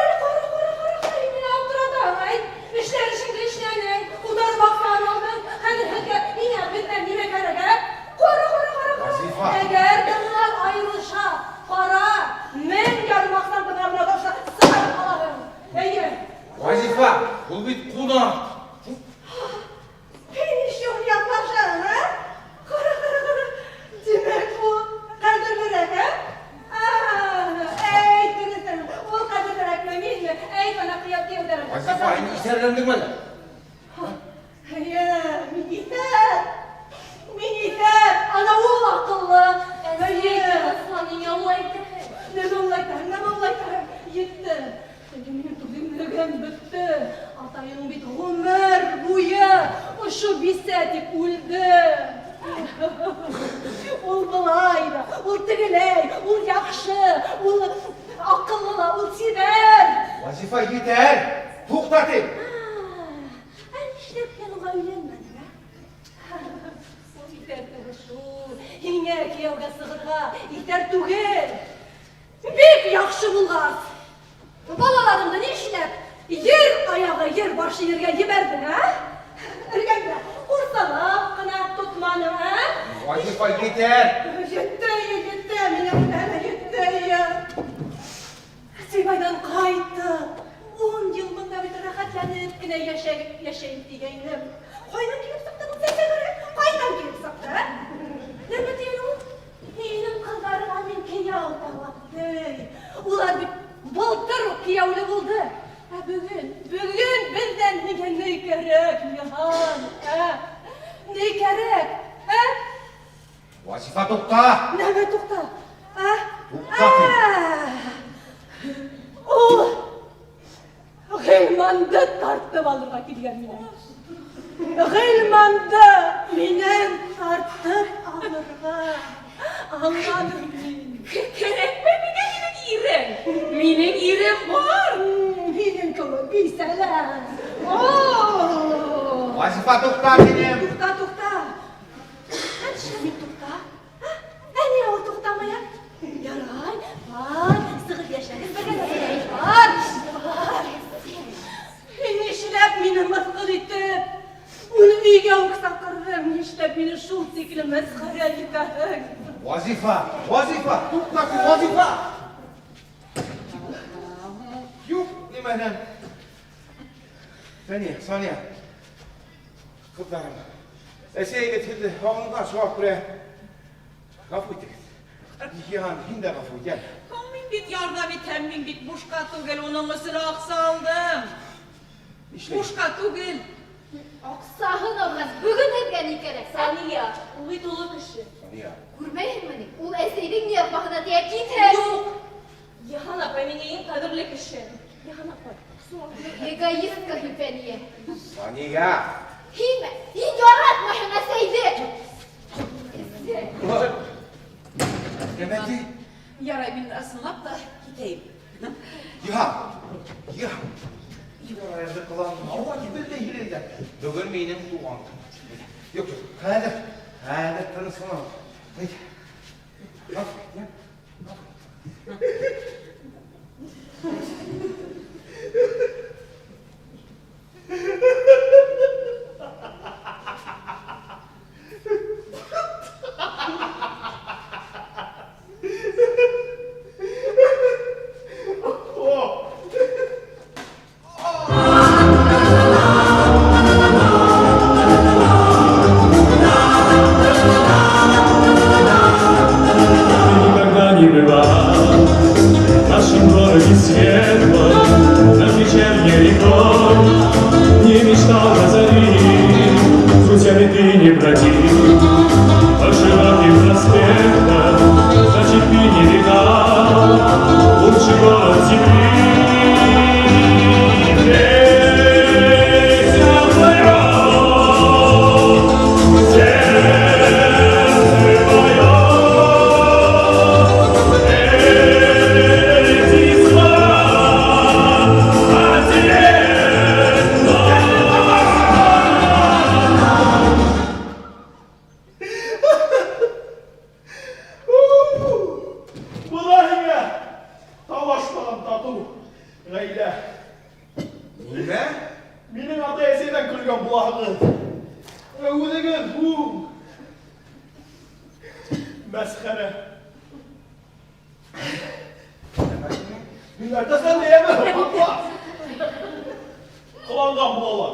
мин аптырадам, әйт. Эшләрешеңде эшләнең, удар баҡсан алдың. Хәҙер һеҙгә ниңә беҙҙән нимә кәрәк, ә? Ҡара. Вазифа. Әгәр дыңлар айырылыша, ҡара, 1000 ярым аҡсан быҙрағына баша сығарып ҡалаһың. Әйе. Вазифа, ул бит ҡуна. Һин ишең яҡлашаһың, ә? Ҡара. Тимәк, ул ҡәҙерлерәк, ә? Әйт, дөрөҫөн, ул ҡәҙерлерәкме, минме? Әйт, ана кейәүҙәрен. Вазифа, һин иҫәрләндермәле. Әйе, мин иҫәр, ана ул аҡыллы. Әйе. Ниңә улай итәһең? Нәмә улайтаһың, етте. Минең түҙемлегем бөттө. Атайың бит ғүмер буйы ошо бисә тип үлде. Ул былай да, ул тегеләй, ул яҡшы, ул аҡыллы ла, ул сибәр. Вазифа, етәр. Туҡта тип. Нишләп һин уға өйләнмәнең, ә? Иҫәр түгел шул. Һиңә кейәүгә сығырға иҫәр түгел. Бик яҡшы булғас. Балаларымды нишләп ер аяғы, ер башы ергә ебәрҙең, ә? Эргәңдә ҡурсалап ҡына тотманың, ә? Вазифа, етәр. Етте, минең үләне етте. Сибайҙан ҡайттым. 10 йыл бында бит рәхәтләнеп кенә йәшәйем тигәйнем. Ҡайҙан килеп сыҡты был сәсәгәрә? Ҡайҙан килеп сыҡты? Нәмә тиен ул? Һинең ҡыҙҙарыңа мин кейәү табатты. Улар бит былтыр уҡ кейәүле булды. Ә бөгөн беҙҙән һиңә ни кәрәк, Йыһан? Ни кәрәк? Вазифа, туҡта. Нәмә туҡта? Туҡта тип. Ул Гылманды тартып алырга килгән минем. Гылманды минем тартып алырга. Аңладым мин. Керекме миңа минең ирем? Минең ирем бар. Минем кулым бисәләр. Вазифа, тукта минем. Туқта. Қанша мин туқта? Әне ул туқтамая? Ярай, бар, сығып яшәгез бергә. Бар. Нишләп мине мыскыл итеп? Уны өйгә үк сакырдым. Нишләп мине шул тиклем мәсхәрә итәһең? Вазифа, тукта, Вазифа. Юк, нимәдән? Сания. Кыздарым. Әсәйгә тилде, аңга шуап күрә. Гафу итегез. Ниһән, һиндә гафу итәм. Мин бит ярдәм итәм, мин бит бушка түгел, уның өсен аксалдым. Бушка түгел. Аксаһын алмас. Бүген һеҙгә ни кәрәк? Сания, ул бит оло кеше. Сания. Күрмәйһеңме? Ул әсәйҙең ярпағына тейәп китһен. Юк! Йыһан апай миңә иң ҡәҙерле кеше. Йыһан апай. Эгоистка Фәниә. Сания. Һин яратмайһың әсәйҙе. Кәмәти. Ярай, мин ысынлап та китәйем. Йыһан. Ярайды кылам. Ауа кибелде һиләдә. Бүген минең туган көн. Юк, хәзер тыныслана. Никогда не бывало в нашем городе светло, над вечерней рекой не мечтал на зари, путями ты не бродил, по широким проспектам, значит ты не видал лучший город земли. Ветер поет, сердце поет, эти слова ответно. Була һиңә талашмаған тату ғаилә. Нимә? Минең ата-әсәйҙән көлгән булаһығыҙ. Үҙегеҙ бу мәсхәрә. Мин әйтәсән дияме? Ҡыланған булалар.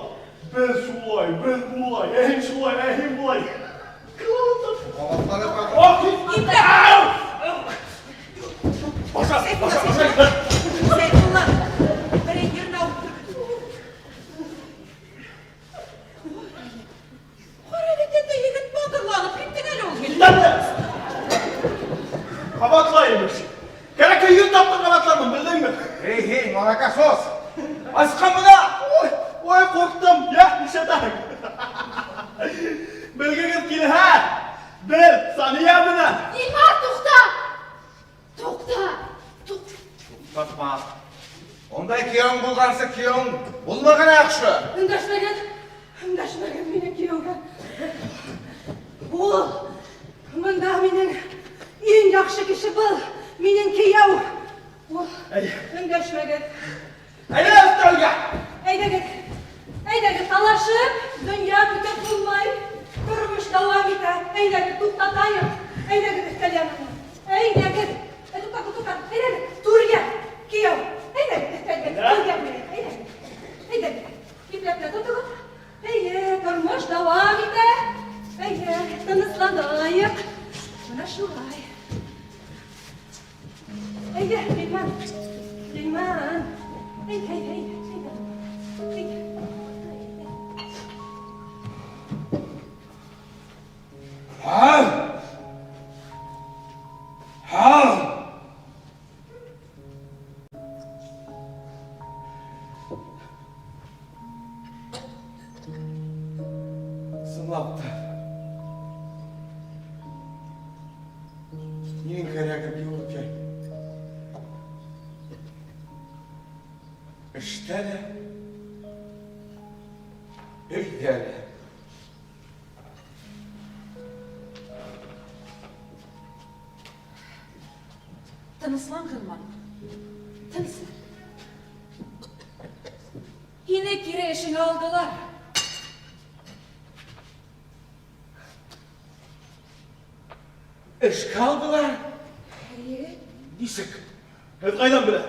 Беҙ шулай, беҙ булай, һин шулай, һин булай. Ҡыланды. Ҡалаҡтары бар. Ах, Сәйфулла, берәй еренә ултыр. Ҡара бит инде егет батырланып киттең әле ул гел. Ҡабатлайым. Кәрәк йөҙ тапҡыр ҡабатланым, белдеңме? Эй, молокосос! Асҡан бына! Ой, ҡурҡтым. Я, нишләтәһең? Белгегеҙ килһә, беҙ Сания менән. Илмар, туҡта! Туҡта! Тотма. Ондай кейәүң булғансы кейәүң булмаған яҡшы. Өндәшмәгән минең кияүгә. Ул мында минең иң яҡшы кеше был. Минең кейәү. Ул өндәшмәгән. Әйҙә өҫтәлгә! Әйҙәгеҙ, талашып, донъя көтөп булмай. Тормош дауам итә. Әйҙәгеҙ, туҡтатайым. Әйҙәгеҙ, өҫтәл янына. Әйҙәгеҙ. Туҡта. Әйҙәгеҙ, түргә. Кейәү. Әйҙәгеҙ, өҫтәлгә. Түргә менән. Әйҙәгеҙ. Ипләп тотоғоҙ. Әйе, тормош дауам итә. Әйе, тынысланайыҡ. Бына шулай. Әйҙә, Ғилман. Әйҙә. Сыңлапты. Ненің кәрәгі бейуіп кәй. Іштәлі, үйдәлі. Тыныслан Гылман. Тыныслан. Yine kire işini aldılar. Іш қалдылар. Нисік? Һеҙ ҡайҙан белә?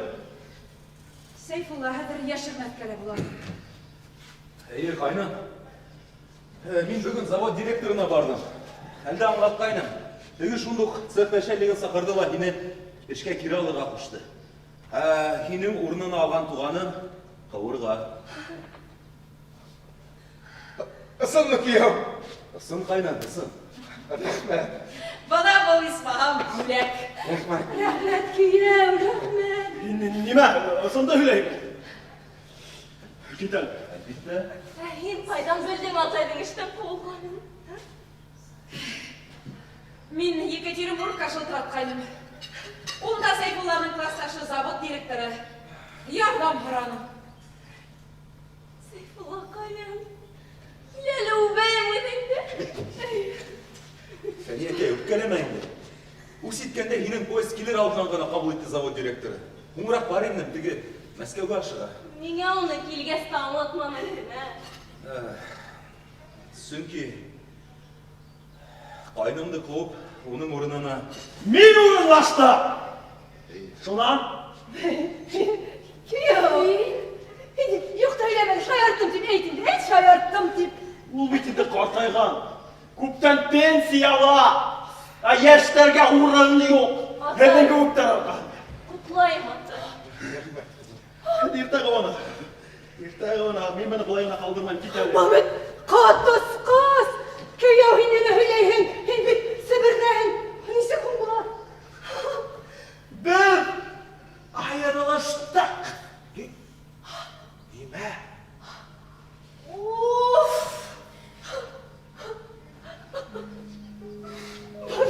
Seyfullah hәҙер йәшермәҫкә лә була. Эйе, ҡайным. Мин бөгөн завод директорына бардым. Әлдә аңлатҡайным. Теге шундуҡ цех начальнигын саҡырҙы ла һине эшкә кире алырға ҡушты. Һинең урынын алған туғаның ҡыуырға. Ысынмы кейәү? Ысын ҡайным, ысын. Рәхмәт. Бана был исмаһам бүләк. Рәхмәт. Рәхмәт кейәү, рәхмәт. Нимә? Ысынды һөйләйме? Кит әле. Әлбиттә. Һин ҡайҙан белдең атайҙың эштән ҡыуылғанын? Мин Екатеринбургка шылтыратҡайным. Ул да Сәйфулланың классташы завод директоры. Ярҙам һораным. Сәйфуллаҡайым, киләле үбәйем үҙеңде. Фәниәкәй, үпкәләмә инде. Үс иткәндә һинең поезд килер алдынан ғына ҡабул итте завод директоры. Һуңыраҡ бар инем, теге Мәскәүгә ашыға. Ниңә уны килгәс тә аңлатманың һиңә? Сөнки ҡайнымды ҡыуып, уның урынына... Мин урынлашты! Шунан? Кейәү. Юҡта һөйләмәне, шаярттым тип әйтинде. Әйт, шаярттым тип. Ул бит инде ҡартайған. Күптән пенсияла. Йәштәргә урын юҡ. Һеҙҙең кеүектәр арҡаһында. Ҡотлайым, атай. Иртә ҡыуана. Иртә ҡыуана. Мин быны былай ғына ҡалдырмайым, кит әле. Мамет, ҡатыс ҡас. Кейәү, һин нимә һөйләйһең? Һин бит Себерҙәһең. Нисек һуң була? Беҙ айырылыштыҡ. Нимә? Уф!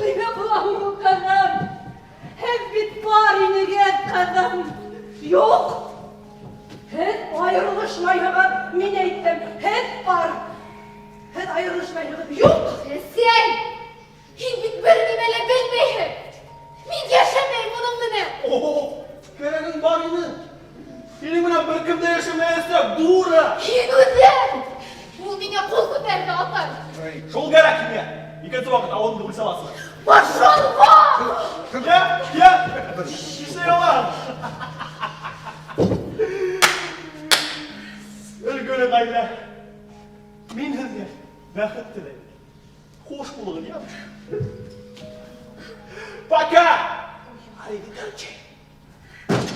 Нимә буламы, ҡыҙым? Һеҙ бит бар инегеҙ, ҡыҙым. Юҡ! Һеҙ айырылышмайһығыҙ, мин әйттем. Һеҙ бар. Һеҙ айырылышмайһығыҙ. Юҡ! Әсәй, һин бит бер нимә лә белмәйһең. Мин йәшәмәйем уның менән. Кәрәгең бар ине. Һинең менән бер кем дә йәшәмәйәсәк, дура! Һин үҙең! Ул миңә ҡул күтәрҙе, атай. Шул кәрәк һиңә. Икенсе ваҡыт ауылыңды бүлсә аласың. Пошел Я! Ишей алам! Өлгөлө ғаилә. Мин һеҙгә бәхет теләйем. Хош булығын, я? Пока! Arrivederci.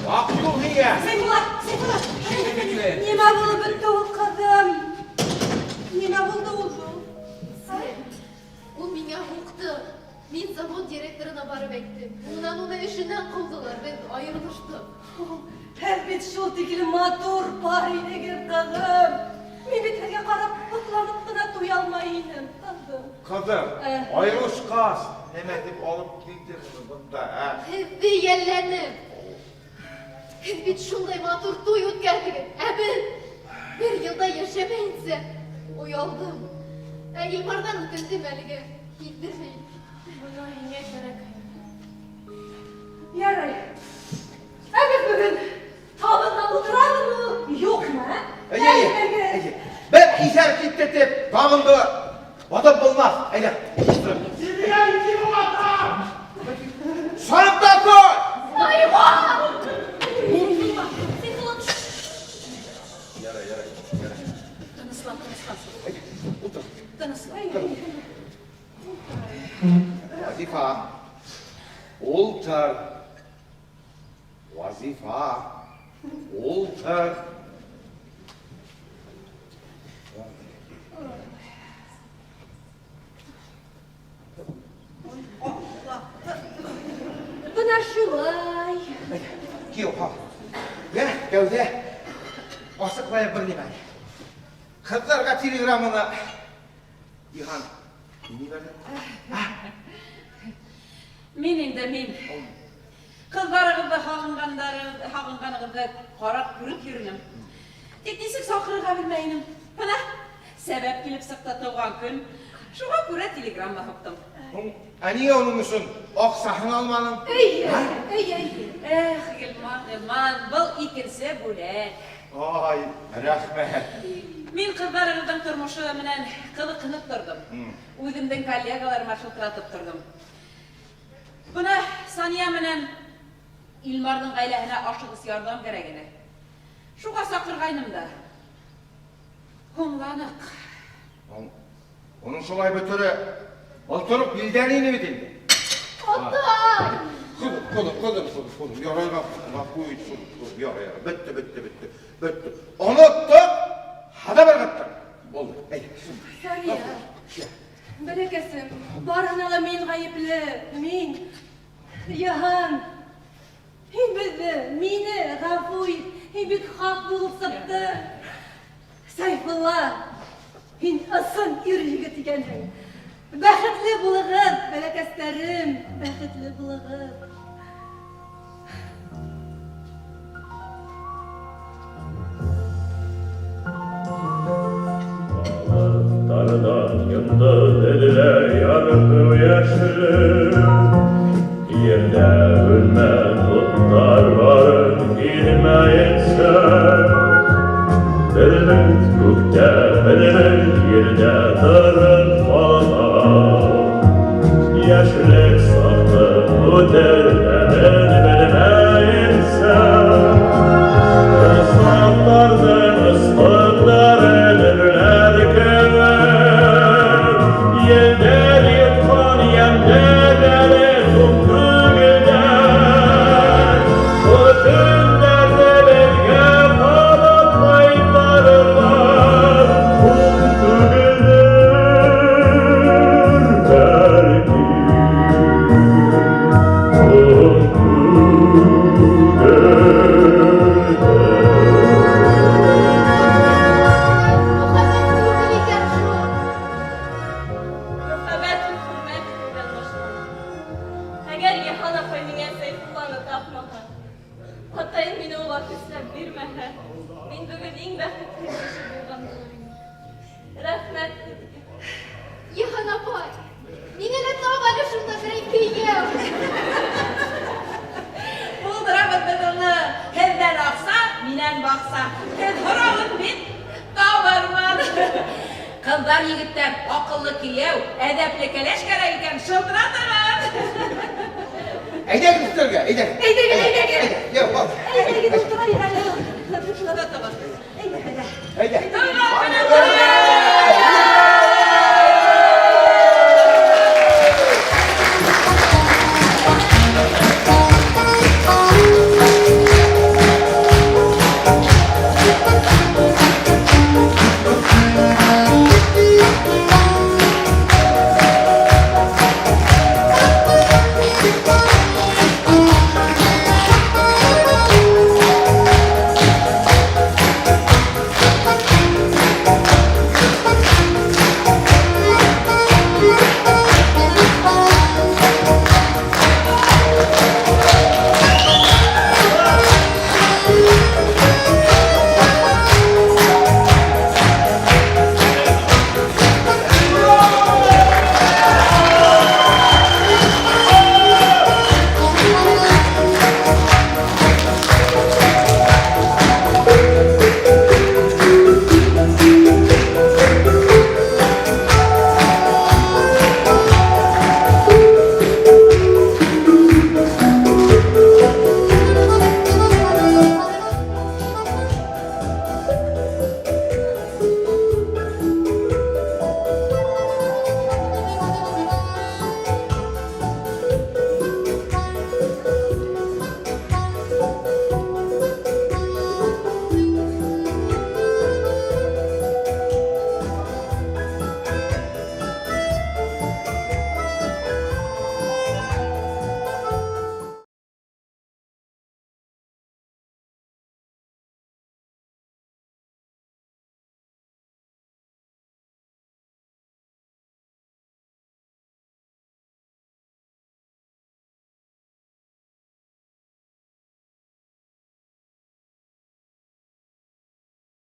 Ақ юл һиңә. Сәйфулла, Сәйфулла. Шикелле. Нимә булып бөттө ул, ҡыҙым? Нимә булды ул? Ул миңә һуҡты. Мин завод директорына барып әйттем. Унан уны эшенән ҡыуҙылар. Беҙ айырылыштыҡ. Һеҙ бит шул тиклем матур бар инегеҙ, ҡыҙым. Мин бит һеҙгә ҡарап һоҡланып ҡына туя алмай инем, ҡыҙым. Ҡыҙым, айырылышҡас, нимә тип алып килде бында, ә? Һеҙҙе йәлләнем. Һеҙ бит шундай матур туй үткәрҙегеҙ. Ә беҙ бер йылда йәшәмәйенсә уялдым. Ә Илмарҙан үтендем әлегә. Килтермәйем. Бына һиңә кәрәк. Ярай. Ә беҙ бөгөн табында ултырамы, юҡмы, ә? Әйе. Бер кисәр китте тип, табынды батып булмаҫ. Әйҙә. Сиңә ике булата! Сарып та ҡуй! Ярай. Тыныслан. Тыныслан. Вазифа. Ултыр. Вазифа. Ултыр. Бына шулай. Кил, ҡал. Йә, Кәүҙә. Асыҡлайып бер нимә. Ҡыҙҙарға телеграмманы Ihan, nini verdi? Мин инде мин. Кызларыгызды хагынганыгызды карап күреп йөрүнем. Тик нисек сакырырга белмәйнем. Менә сәбәп килеп сыкты туган көн. Шуңа күрә телеграмма һуктым. Әнигә оның өсөн аксаһын алмадың? Ey. Эх, Гилман, был икенсе бүләк. Ай, рәхмәт. Мин кызларыгыздың тормышы менән кызыкынып тордым. Үземнең коллегаларыма шылтыратып тордым. Бuna Saniya менән Илмарның гаиләһенә ашыгыс ярдәм кирәк иде. Шуга сакыргайным да. Һуңланык. Оның шулай бөтөрө былтырып билдән ине бит инде. Атай! Кулым, ярайга махуй, ярай, бетте. Оныттык, хада бер кыттыр. Болды, әйе. Saniya. Бәләкәсем, барына да мин гаепле. Мин. Яхан. Һин безне, мине гафу ит. Һин бик хак булып сыкты. Сайфулла. Һин ысын ир егет икәнһең. Бәхетле булыгыз, бәләкәсләрем. Бәхетле булыгыз. Dağlardan yandı dediler yarısı yaşlı. Yerde ölme tutlar var bilmeyinse. Belirmek gökte belirmek yerde tarım bana. Yaşlık saklı bu derden bilmeyinse. Islatlardan ıslıklar edirler kemer. Yelder yıkan yemdeleri tumru gider. O tünlerde belge palat kayıtlarırlar. Tumru gider belki. Röqabət hürmət edən başlar. Əgər Yahan apay minə Seyfullah'ını tapmağa, Hatayın minə o vaxt istəb bir məhə, min bugün in bəxtli kişi bulğan olayım. Rəhmət dedik. Яхан апай! Ниңә лә тагы әле шунда берәй кейәү? Булдырабыз без уны. Һездән акса, минән бакса. Һез һорагыз бит, табарман. Кызлар, егеттәр, акыллы кияү, әдәпле кәләш кәрәк икән, шылтыратыгыз. Әйдәгез өстәргә, әйдәгез. Әйдәгез. Йә, бар. Әйдәгез, утырайык әле. Шылтыратыгыз. Әйдәгез. Әйдә.